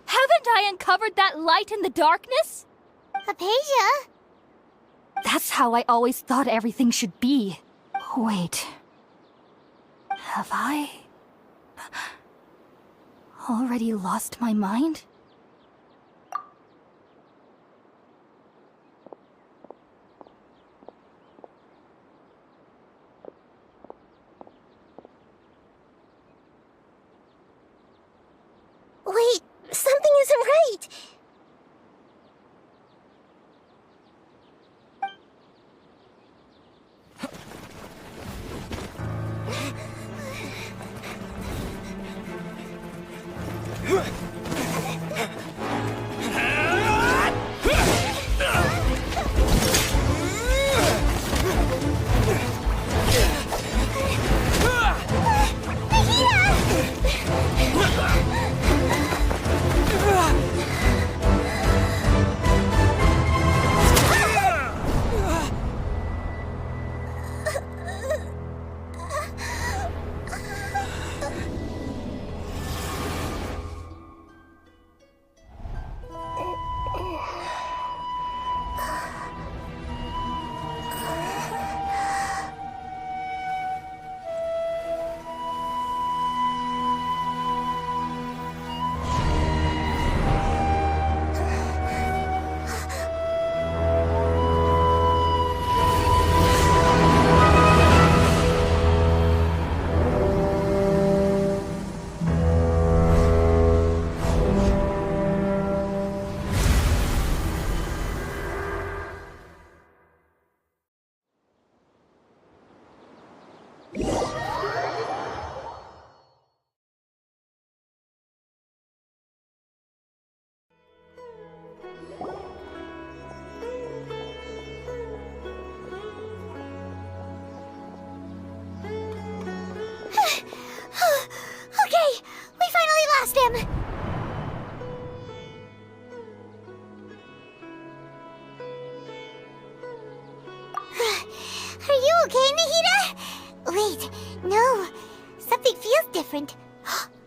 Haven't I uncovered that light in the darkness? Hypatia? That's how I always thought everything should be. Wait. Have I... already lost my mind? Wait, something isn't right. Okay, we finally lost him. Are you okay, Nahida? Wait, no. Something feels different.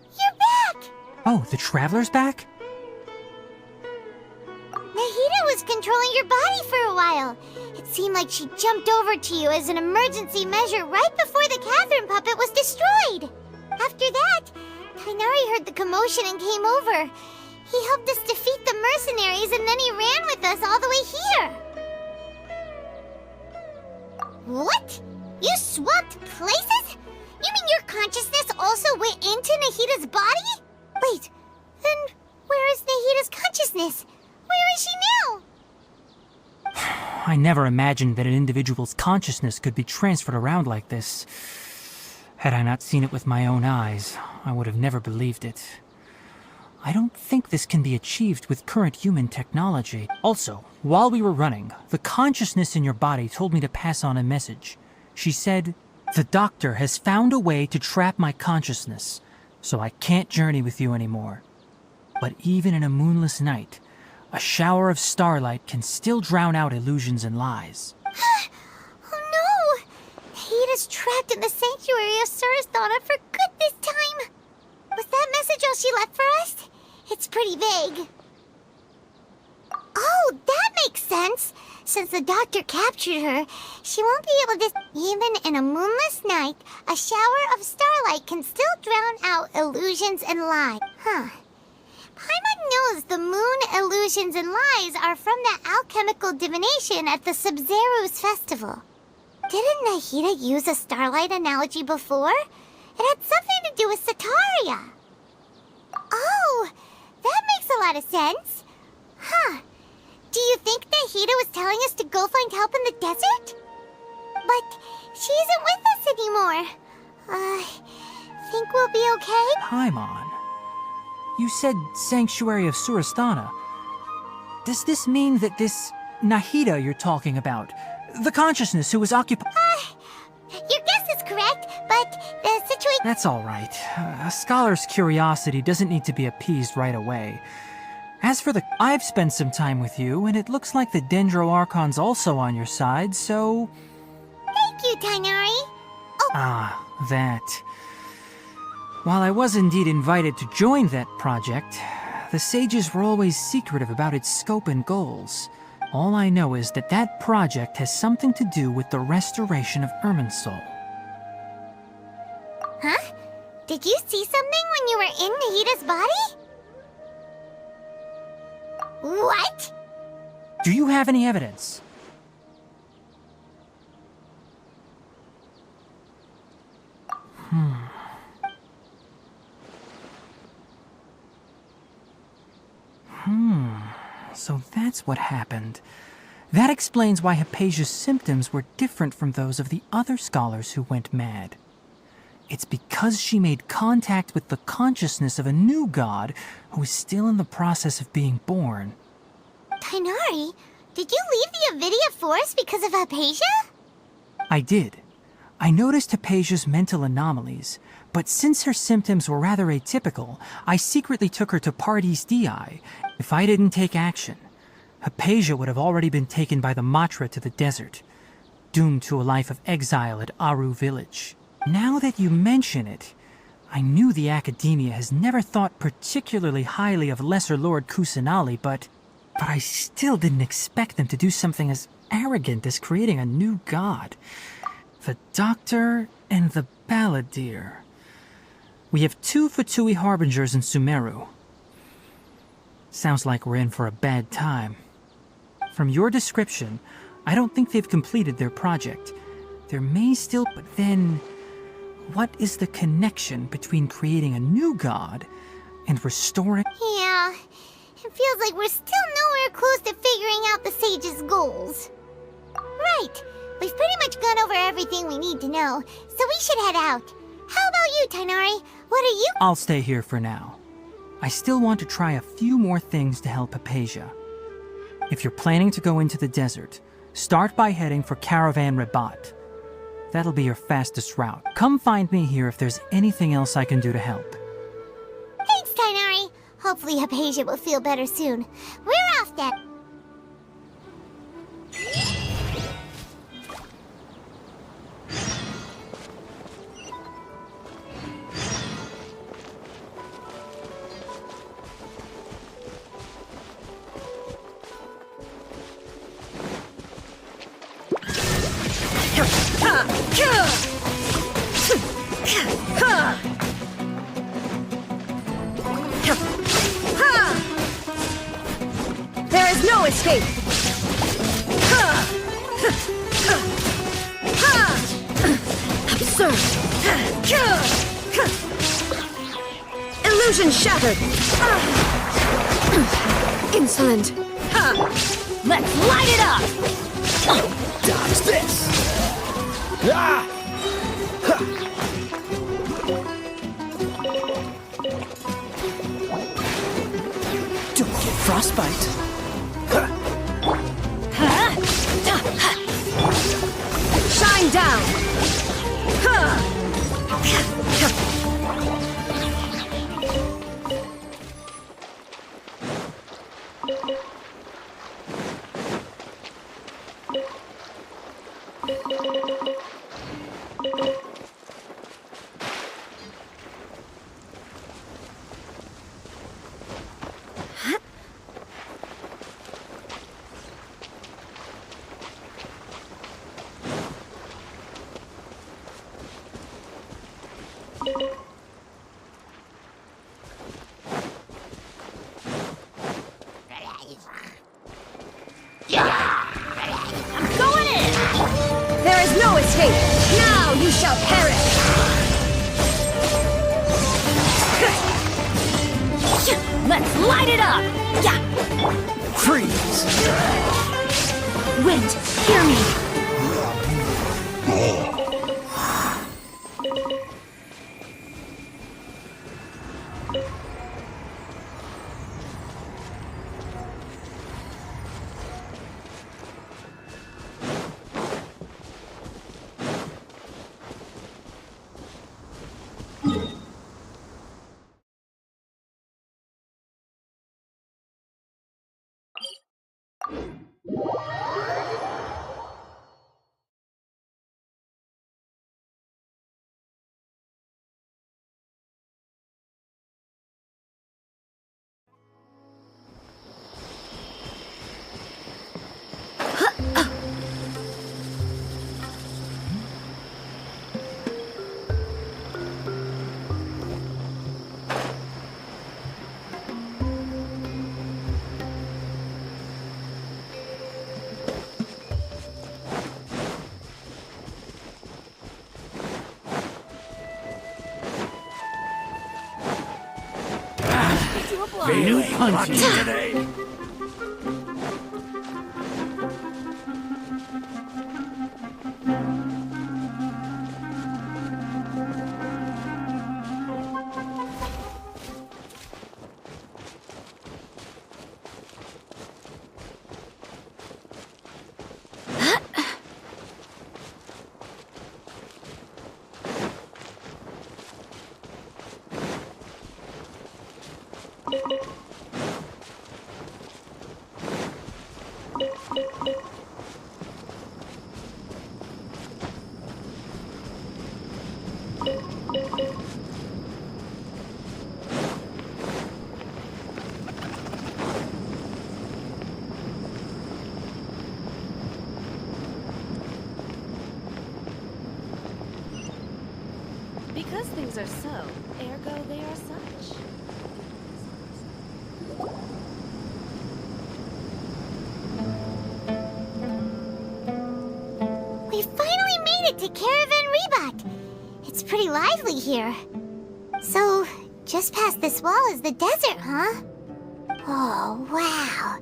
You're back! Oh, the Traveler's back? controlling your body for a while. It seemed like she jumped over to you as an emergency measure right before the Catherine puppet was destroyed. After that, Tainari heard the commotion and came over. He helped us defeat the mercenaries and then he ran with us all the way here. What? You swapped places? You mean your consciousness also went into Nahida's body? Wait, then where is Nahida's consciousness? Where is she now? I never imagined that an individual's consciousness could be transferred around like this. Had I not seen it with my own eyes, I would have never believed it. I don't think this can be achieved with current human technology. Also, while we were running, the consciousness in your body told me to pass on a message. She said, "The doctor has found a way to trap my consciousness, so I can't journey with you anymore. But even in a moonless night, a shower of starlight can still drown out illusions and lies." Oh no! Nahida's trapped in the sanctuary of Surasthana for good this time. Was that message all she left for us? It's pretty vague. Oh, that makes sense. Since the doctor captured her, she won't be able to... Even in a moonless night, a shower of starlight can still drown out illusions and lies. Huh. Paimon knows the moon illusions and lies are from the alchemical divination at the Sub-Zero's festival. Didn't Nahida use a starlight analogy before? It had something to do with Sataria. Oh, that makes a lot of sense. Huh. Do you think Nahida was telling us to go find help in the desert? But she isn't with us anymore. Think we'll be okay? Paimon, you said Sanctuary of Surasthana. Does this mean that this Nahida you're talking about, the consciousness who was occupied... Your guess is correct, but the situation... That's all right. A scholar's curiosity doesn't need to be appeased right away. As for the... I've spent some time with you, and it looks like the Dendro Archon's also on your side, so... Thank you, Tainari. Oh. Ah, that. While I was indeed invited to join that project, the sages were always secretive about its scope and goals. All I know is that that project has something to do with the restoration of Irminsul. Huh? Did you see something when you were in Nahida's body? What? Do you have any evidence? So that's what happened. That explains why Hypatia's symptoms were different from those of the other scholars who went mad. It's because she made contact with the consciousness of a new god who is still in the process of being born. Tainari, did you leave the Avidia Forest because of Hypatia? I did. I noticed Hypatia's mental anomalies, but since her symptoms were rather atypical, I secretly took her to Pardis Dii. If I didn't take action, Hypatia would have already been taken by the Matra to the desert, doomed to a life of exile at Aru village. Now that you mention it, I knew the Academia has never thought particularly highly of Lesser Lord Kusanali, but I still didn't expect them to do something as arrogant as creating a new god. The Doctor and the Balladeer. We have 2 Fatui Harbingers in Sumeru. Sounds like we're in for a bad time. From your description, I don't think they've completed their project. There may still... But then, what is the connection between creating a new god and restoring... Yeah, it feels like we're still nowhere close to figuring out the sage's goals. Right, we've pretty much gone over everything we need to know, so we should head out. How about you, Tainari? What are you... I'll stay here for now. I still want to try a few more things to help Hypatia. If you're planning to go into the desert, start by heading for Caravan Rabat. That'll be your fastest route. Come find me here if there's anything else I can do to help. Thanks, Tainari. Hopefully Hypatia will feel better soon. We're off then. is no escape! Absurd! Illusion shattered! Insolent! Let's light it up! Dodge this! Ah! Don't get frostbite. Shine down! I'm going in! There is no escape! Now you shall perish! Let's light it up! Freeze! Wind, hear me! Feeling punchy today. Because things are so, ergo they are such. We finally made it to Caravan Reebok. It's pretty lively here. So, just past this wall is the desert, huh? Oh, wow.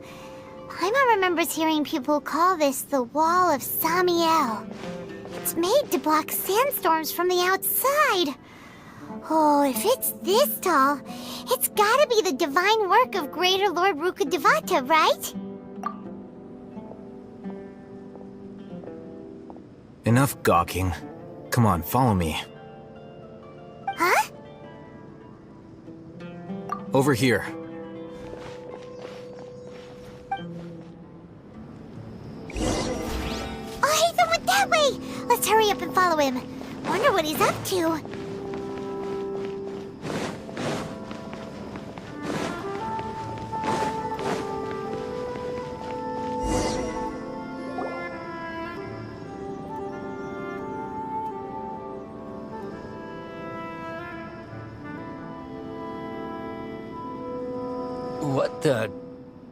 Paimon remembers hearing people call this the Wall of Samiel. It's made to block sandstorms from the outside. Oh, if it's this tall, it's gotta be the divine work of Greater Lord Rukkhadevata, right? Enough gawking. Come on, follow me. Huh? Over here. Oh, Hatham went that way! Let's hurry up and follow him. Wonder what he's up to. What the...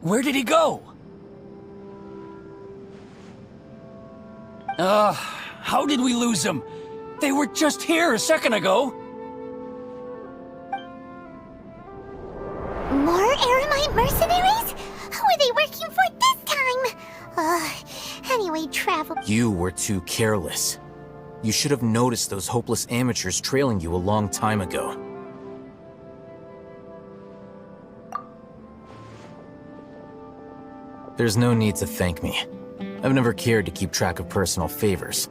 Where did he go? How did we lose them? They were just here a second ago. More Eremite mercenaries? Who are they working for this time? Anyway, travel. You were too careless. You should have noticed those hopeless amateurs trailing you a long time ago. There's no need to thank me. I've never cared to keep track of personal favors.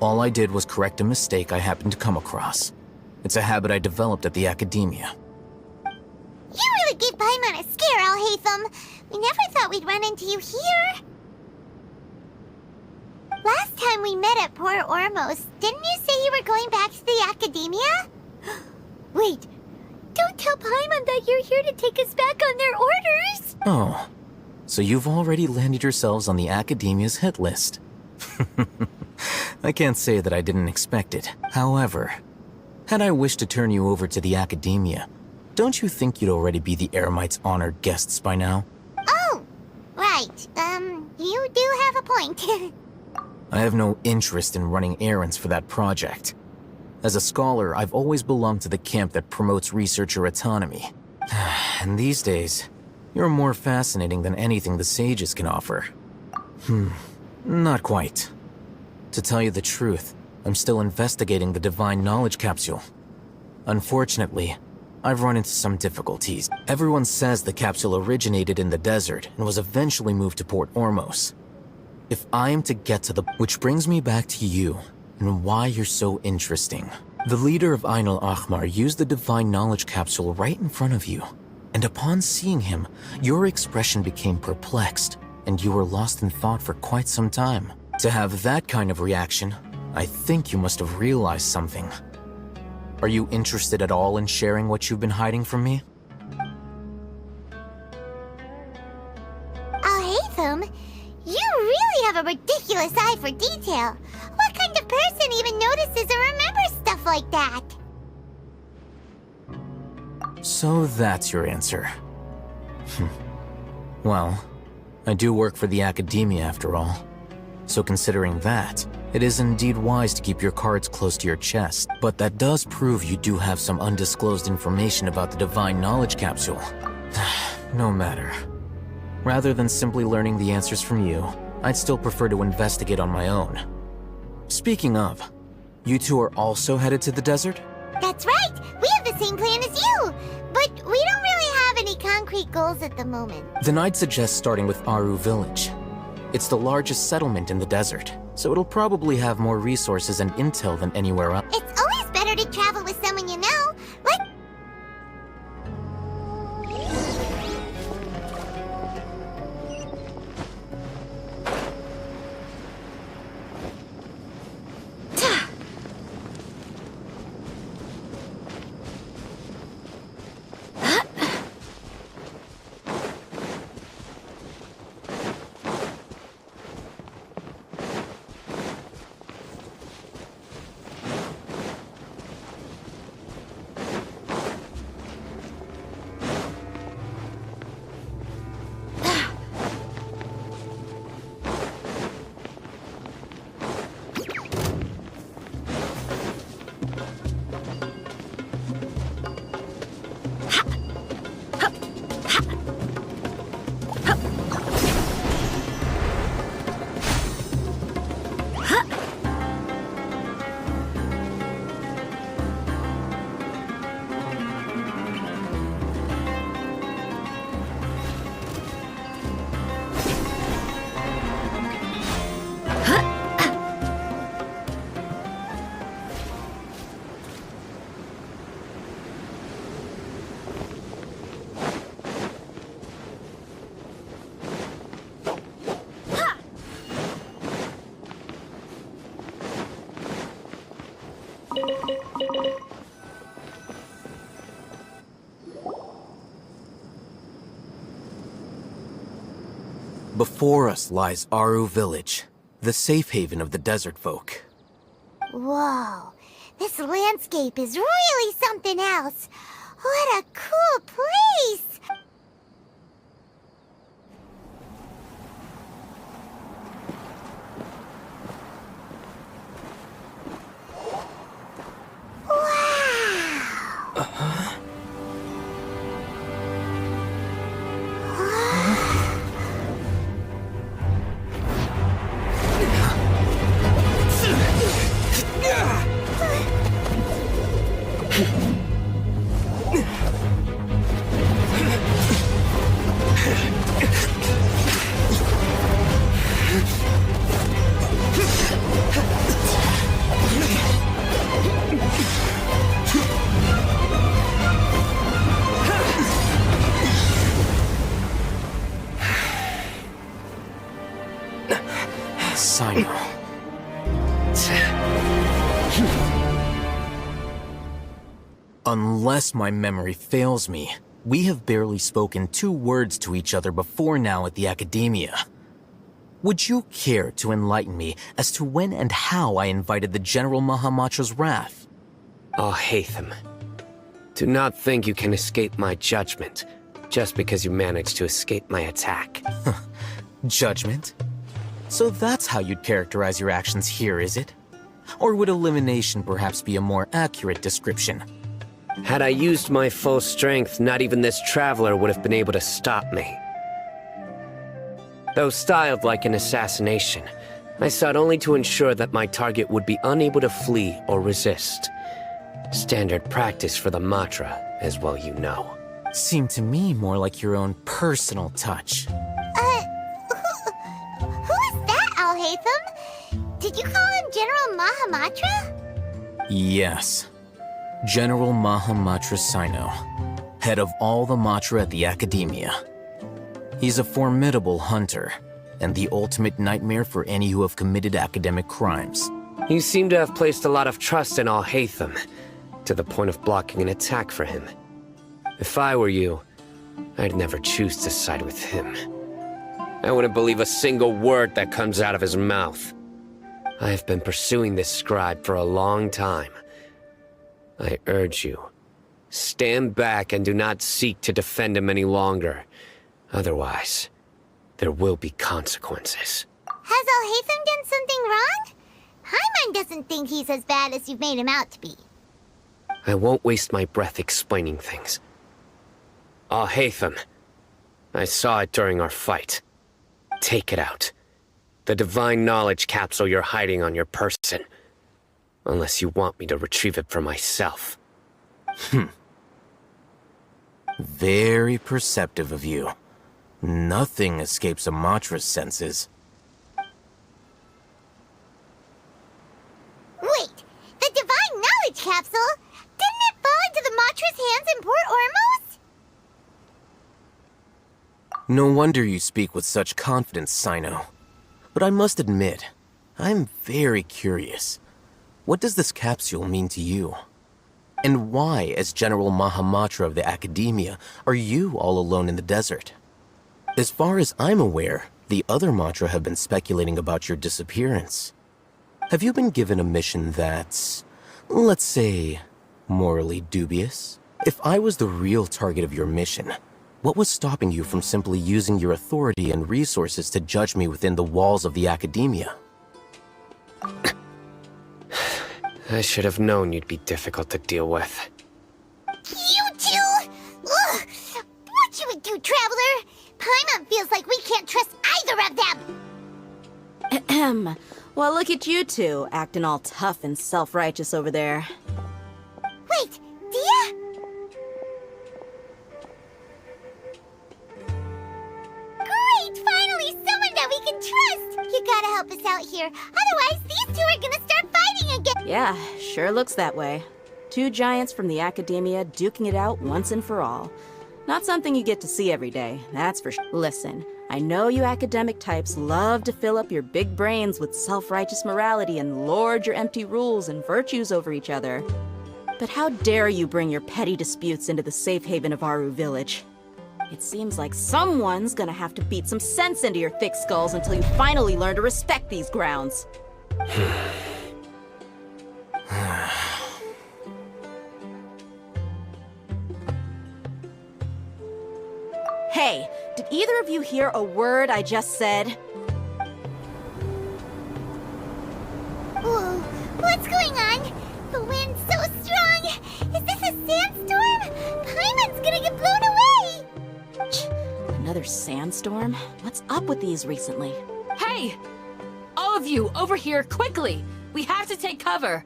All I did was correct a mistake I happened to come across. It's a habit I developed at the academia. You really gave Paimon a scare, Alhaitham. We never thought we'd run into you here. Last time we met at Port Ormos, didn't you say you were going back to the academia? Wait, don't tell Paimon that you're here to take us back on their orders! Oh, so you've already landed yourselves on the academia's hit list. I can't say that I didn't expect it. However, had I wished to turn you over to the academia, don't you think you'd already be the Eremites' honored guests by now? Oh, right. You do have a point. I have no interest in running errands for that project. As a scholar, I've always belonged to the camp that promotes researcher autonomy. And these days, you're more fascinating than anything the sages can offer. Not quite. To tell you the truth, I'm still investigating the Divine Knowledge Capsule. Unfortunately, I've run into some difficulties. Everyone says the capsule originated in the desert and was eventually moved to Port Ormos. If I am to get to the... Which brings me back to you, and why you're so interesting. The leader of Ain al-Ahmar used the Divine Knowledge Capsule right in front of you, and upon seeing him, your expression became perplexed, and you were lost in thought for quite some time. To have that kind of reaction, I think you must have realized something. Are you interested at all in sharing what you've been hiding from me? Alhaitham, you really have a ridiculous eye for detail. What kind of person even notices or remembers stuff like that? So that's your answer. Well, I do work for the academia after all. So considering that, it is indeed wise to keep your cards close to your chest. But that does prove you do have some undisclosed information about the Divine Knowledge Capsule. No matter. Rather than simply learning the answers from you, I'd still prefer to investigate on my own. Speaking of, you two are also headed to the desert? That's right! We have the same plan as you! But we don't really have any concrete goals at the moment. Then I'd suggest starting with Aru Village. It's the largest settlement in the desert, so it'll probably have more resources and intel than anywhere else. It's always better to travel with someone you know. Like... Before us lies Aru Village, the safe haven of the desert folk. Whoa, this landscape is really something else. What a cool place! Sino. Unless my memory fails me, we have barely spoken 2 words to each other before now at the Academia. Would you care to enlighten me as to when and how I invited the General Mahamatra's wrath? Alhaitham, do not think you can escape my judgment just because you managed to escape my attack. Judgment? So that's how you'd characterize your actions here, is it? Or would elimination perhaps be a more accurate description? Had I used my full strength, not even this traveler would have been able to stop me. Though styled like an assassination, I sought only to ensure that my target would be unable to flee or resist. Standard practice for the Matra, as well you know. Seemed to me more like your own personal touch. Who is that, Alhaitham? Did you call him General Mahamatra? Yes. General Mahamatra Sino, head of all the Matra at the Academia. He's a formidable hunter, and the ultimate nightmare for any who have committed academic crimes. You seem to have placed a lot of trust in Alhaitham, to the point of blocking an attack for him. If I were you, I'd never choose to side with him. I wouldn't believe a single word that comes out of his mouth. I have been pursuing this scribe for a long time. I urge you, stand back and do not seek to defend him any longer. Otherwise, there will be consequences. Has Alhaitham done something wrong? Paimon doesn't think he's as bad as you've made him out to be. I won't waste my breath explaining things. Alhaitham, I saw it during our fight. Take it out. The divine knowledge capsule you're hiding on your person. Unless you want me to retrieve it for myself. Very perceptive of you. Nothing escapes a Matra's senses. Wait, the divine knowledge capsule? Didn't it fall into the Matra's hands in Port Ormos? No wonder you speak with such confidence, Sino. But I must admit, I'm very curious. What does this capsule mean to you? And why, as General Mahamatra of the Academia, are you all alone in the desert? As far as I'm aware, the other Matra have been speculating about your disappearance. Have you been given a mission that's, let's say, morally dubious? If I was the real target of your mission, what was stopping you from simply using your authority and resources to judge me within the walls of the Academia? I should have known you'd be difficult to deal with. You two? Ugh! What you would do, Traveler? Paimon feels like we can't trust either of them! Ahem. Well, look at you two, acting all tough and self-righteous over there. Wait, Dia? Great! Finally, someone that we can trust! You gotta help us out here, otherwise these two are gonna start fighting again! Yeah, sure looks that way. 2 giants from the Academia duking it out once and for all. Not something you get to see every day, that's for sure. Listen, I know you academic types love to fill up your big brains with self-righteous morality and lord your empty rules and virtues over each other. But how dare you bring your petty disputes into the safe haven of Aru Village? It seems like someone's gonna have to beat some sense into your thick skulls until you finally learn to respect these grounds. Hey, did either of you hear a word I just said? Whoa, what's going on? The wind's so strong! Is this a sandstorm? Paimon's gonna get blown away! Another sandstorm? What's up with these recently? Hey! All of you, over here, quickly! We have to take cover!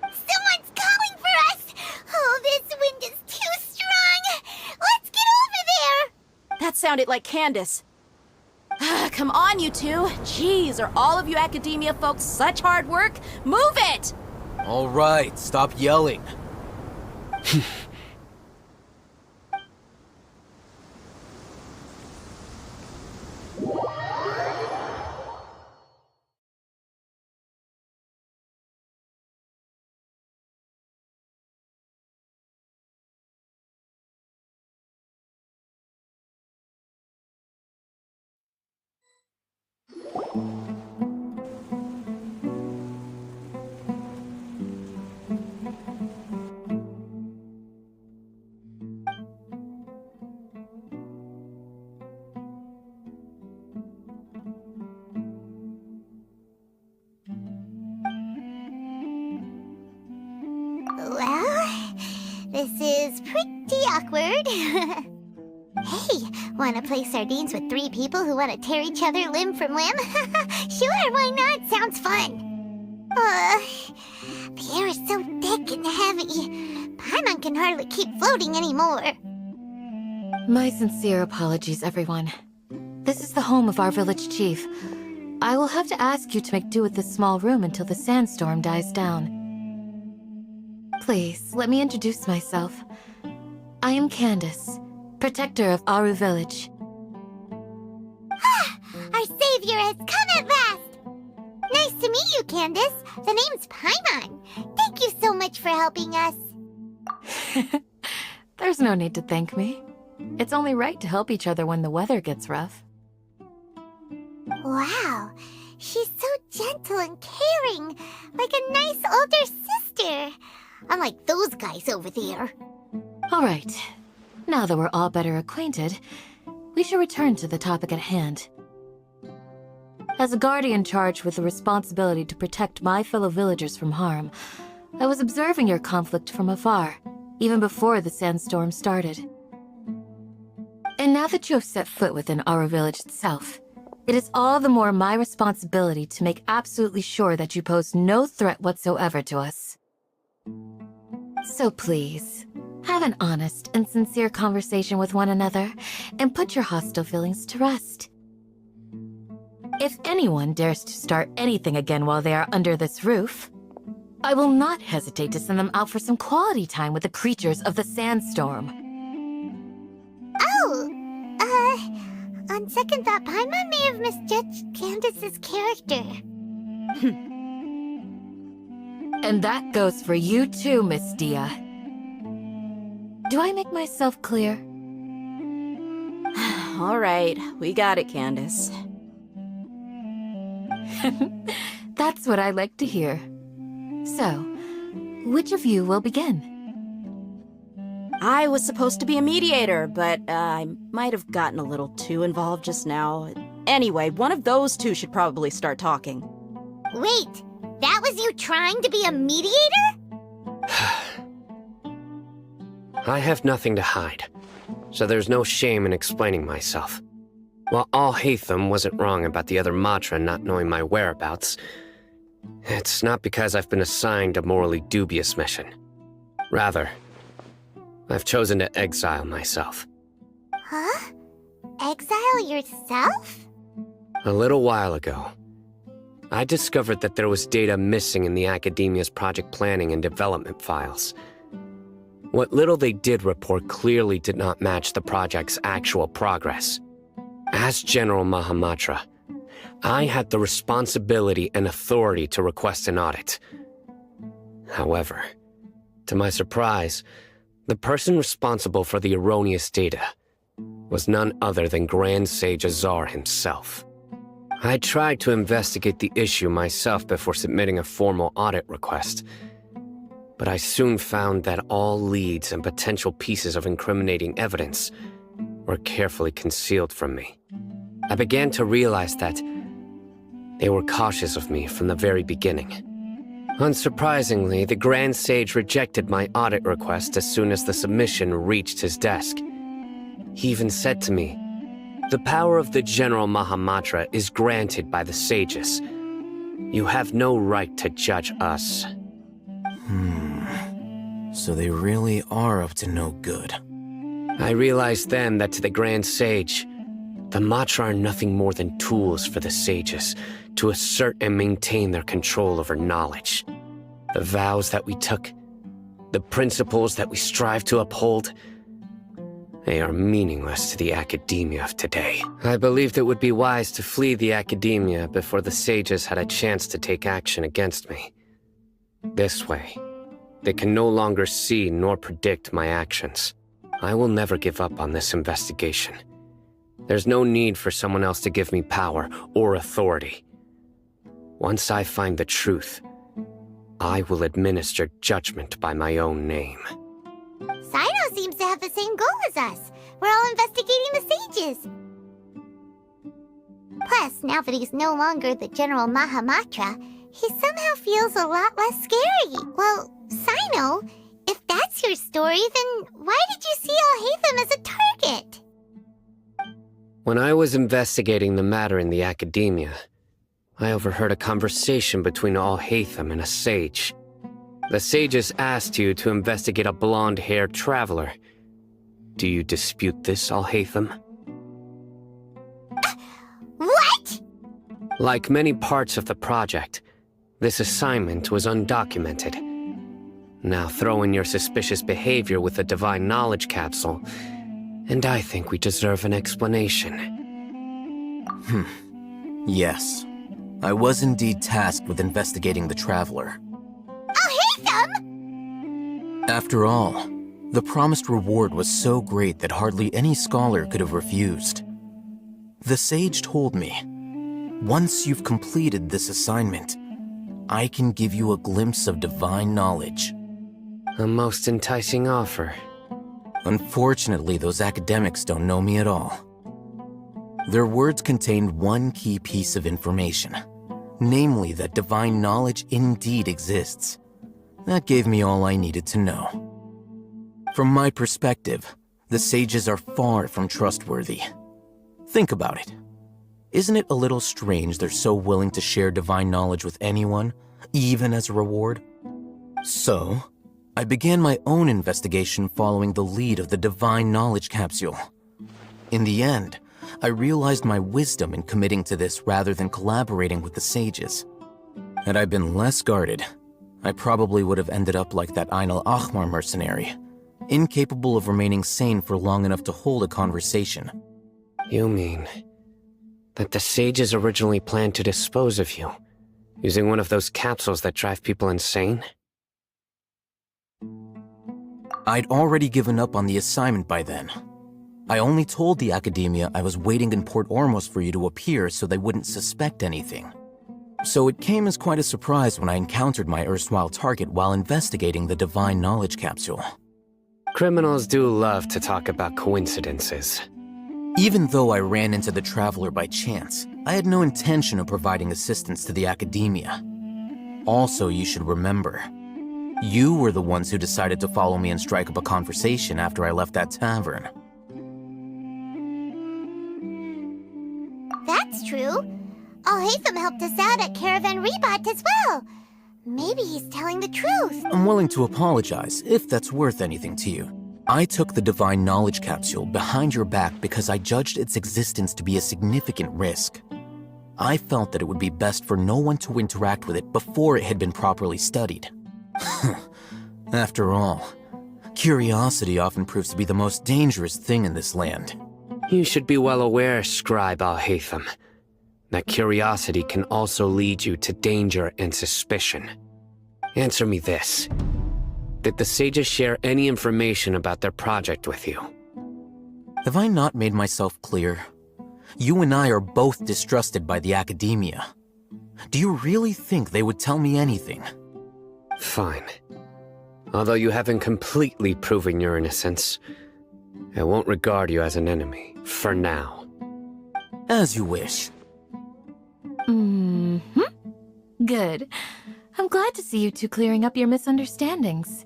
Someone's calling for us! Oh, this wind is too strong! Let's get over there! That sounded like Candace. Come on, you two. Jeez, are all of you Academia folks such hard work? Move it! All right, stop yelling. This is pretty awkward. Hey, wanna play sardines with 3 people who wanna tear each other limb from limb? Sure, why not? Sounds fun. The air is so thick and heavy. Paimon can hardly keep floating anymore. My sincere apologies, everyone. This is the home of our village chief. I will have to ask you to make do with this small room until the sandstorm dies down. Please, let me introduce myself. I am Candace, protector of Aru Village. Our savior has come at last! Nice to meet you, Candace. The name's Paimon. Thank you so much for helping us. There's no need to thank me. It's only right to help each other when the weather gets rough. Wow, she's so gentle and caring, like a nice older sister. Unlike those guys over there. All right. Now that we're all better acquainted, we should return to the topic at hand. As a guardian charged with the responsibility to protect my fellow villagers from harm, I was observing your conflict from afar, even before the sandstorm started. And now that you have set foot within our village itself, it is all the more my responsibility to make absolutely sure that you pose no threat whatsoever to us. So please, have an honest and sincere conversation with one another, and put your hostile feelings to rest. If anyone dares to start anything again while they are under this roof, I will not hesitate to send them out for some quality time with the creatures of the sandstorm. Oh! On second thought, Paimon may have misjudged Candace's character. And that goes for you too, Miss Dia. Do I make myself clear? All right, we got it, Candace. That's what I like to hear. So, which of you will begin? I was supposed to be a mediator, but I might have gotten a little too involved just now. Anyway, one of those two should probably start talking. Wait, that was you trying to be a mediator? I have nothing to hide, so there's no shame in explaining myself. While Al-Haytham wasn't wrong about the other Matra not knowing my whereabouts, it's not because I've been assigned a morally dubious mission. Rather, I've chosen to exile myself. Huh? Exile yourself? A little while ago, I discovered that there was data missing in the Academia's project planning and development files. What little they did report clearly did not match the project's actual progress. As General Mahamatra, I had the responsibility and authority to request an audit. However, to my surprise, the person responsible for the erroneous data was none other than Grand Sage Azar himself. I tried to investigate the issue myself before submitting a formal audit request, but I soon found that all leads and potential pieces of incriminating evidence were carefully concealed from me. I began to realize that they were cautious of me from the very beginning. Unsurprisingly, the Grand Sage rejected my audit request as soon as the submission reached his desk. He even said to me, "The power of the General Mahamatra is granted by the sages. You have no right to judge us." So they really are up to no good. I realized then that to the Grand Sage, the Matra are nothing more than tools for the sages to assert and maintain their control over knowledge. The vows that we took, the principles that we strive to uphold, they are meaningless to the Academia of today. I believed it would be wise to flee the Academia before the sages had a chance to take action against me. This way, they can no longer see nor predict my actions. I will never give up on this investigation. There's no need for someone else to give me power or authority. Once I find the truth, I will administer judgment by my own name. Sino seems to have the same goal as us. We're all investigating the sages. Plus, now that he's no longer the General Mahamatra, he somehow feels a lot less scary. Well, Sino, If that's your story, then why did you see Alhaitham as a target? When I was investigating the matter in the academia, I overheard a conversation between Alhaitham and a sage. The sages asked you to investigate a blonde-haired traveler. Do you dispute this, Alhaitham? What? Like many parts of the project, this assignment was undocumented. Now throw in your suspicious behavior with the Divine Knowledge Capsule, and I think we deserve an explanation. Yes. I was indeed tasked with investigating the Traveler. Alhaitham! After all, the promised reward was so great that hardly any scholar could have refused. The sage told me, once you've completed this assignment, I can give you a glimpse of divine knowledge. A most enticing offer. Unfortunately, those academics don't know me at all. Their words contained one key piece of information, namely that divine knowledge indeed exists. That gave me all I needed to know. From my perspective, the sages are far from trustworthy. Think about it. Isn't it a little strange they're so willing to share divine knowledge with anyone, even as a reward? So, I began my own investigation following the lead of the Divine Knowledge Capsule. In the end, I realized my wisdom in committing to this rather than collaborating with the sages. Had I been less guarded, I probably would have ended up like that Ain al-Ahmar mercenary, incapable of remaining sane for long enough to hold a conversation. You mean that the sages originally planned to dispose of you, using one of those capsules that drive people insane? I'd already given up on the assignment by then. I only told the academia I was waiting in Port Ormos for you to appear so they wouldn't suspect anything. So it came as quite a surprise when I encountered my erstwhile target while investigating the Divine Knowledge Capsule. Criminals do love to talk about coincidences. Even though I ran into the Traveler by chance, I had no intention of providing assistance to the academia. Also, you should remember, you were the ones who decided to follow me and strike up a conversation after I left that tavern. That's true. Alhaitham helped us out at Caravan Rebat as well. Maybe he's telling the truth. I'm willing to apologize, if that's worth anything to you. I took the Divine Knowledge Capsule behind your back because I judged its existence to be a significant risk. I felt that it would be best for no one to interact with it before it had been properly studied. After all, curiosity often proves to be the most dangerous thing in this land. You should be well aware, Scribe Alhaitham, that curiosity can also lead you to danger and suspicion. Answer me this. Did the sages share any information about their project with you? Have I not made myself clear? You and I are both distrusted by the academia. Do you really think they would tell me anything? Fine. Although you haven't completely proven your innocence, I won't regard you as an enemy, for now. As you wish. Good. I'm glad to see you two clearing up your misunderstandings.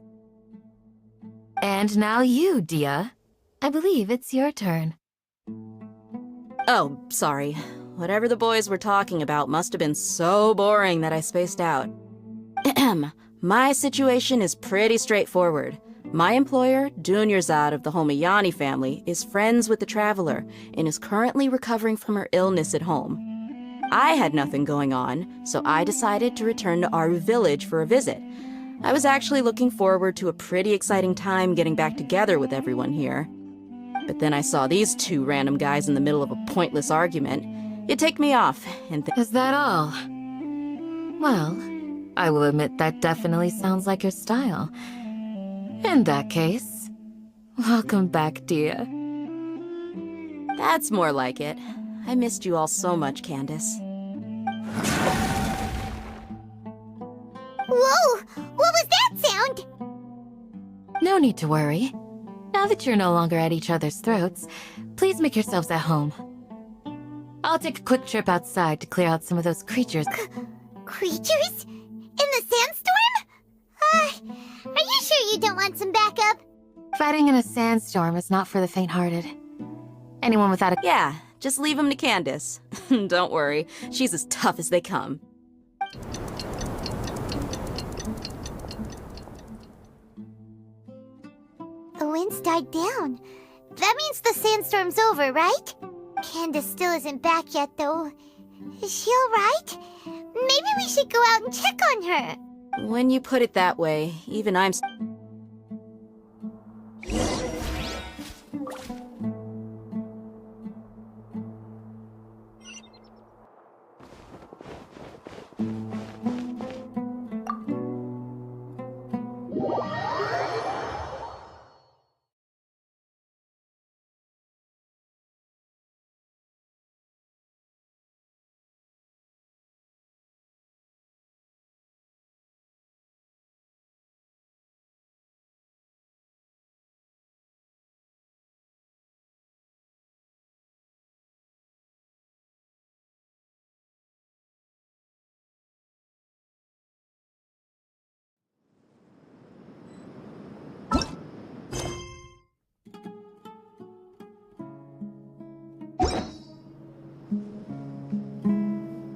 And now you, Dia. I believe it's your turn. Oh, sorry. Whatever the boys were talking about must have been so boring that I spaced out. My situation is pretty straightforward. My employer, Dunyarzad of the Homayani family, is friends with the Traveler and is currently recovering from her illness at home. I had nothing going on, so I decided to return to Aru village for a visit. I was actually looking forward to a pretty exciting time getting back together with everyone here. But then I saw these two random guys in the middle of a pointless argument. It ticked me off, and Is that all? Well, I will admit that definitely sounds like your style. In that case, welcome back, Dia. That's more like it. I missed you all so much, Candace. Whoa! What was that sound? No need to worry. Now that you're no longer at each other's throats, please make yourselves at home. I'll take a quick trip outside to clear out some of those creatures. Creatures? In the sandstorm? Are you sure you don't want some backup? Fighting in a sandstorm is not for the faint-hearted. Anyone without a... Yeah, just leave him to Candace. Don't worry, she's as tough as they come. The winds died down. That means the sandstorm's over, right? Candace still isn't back yet, though. Is she alright? Maybe we should go out and check on her. When you put it that way, even I'm...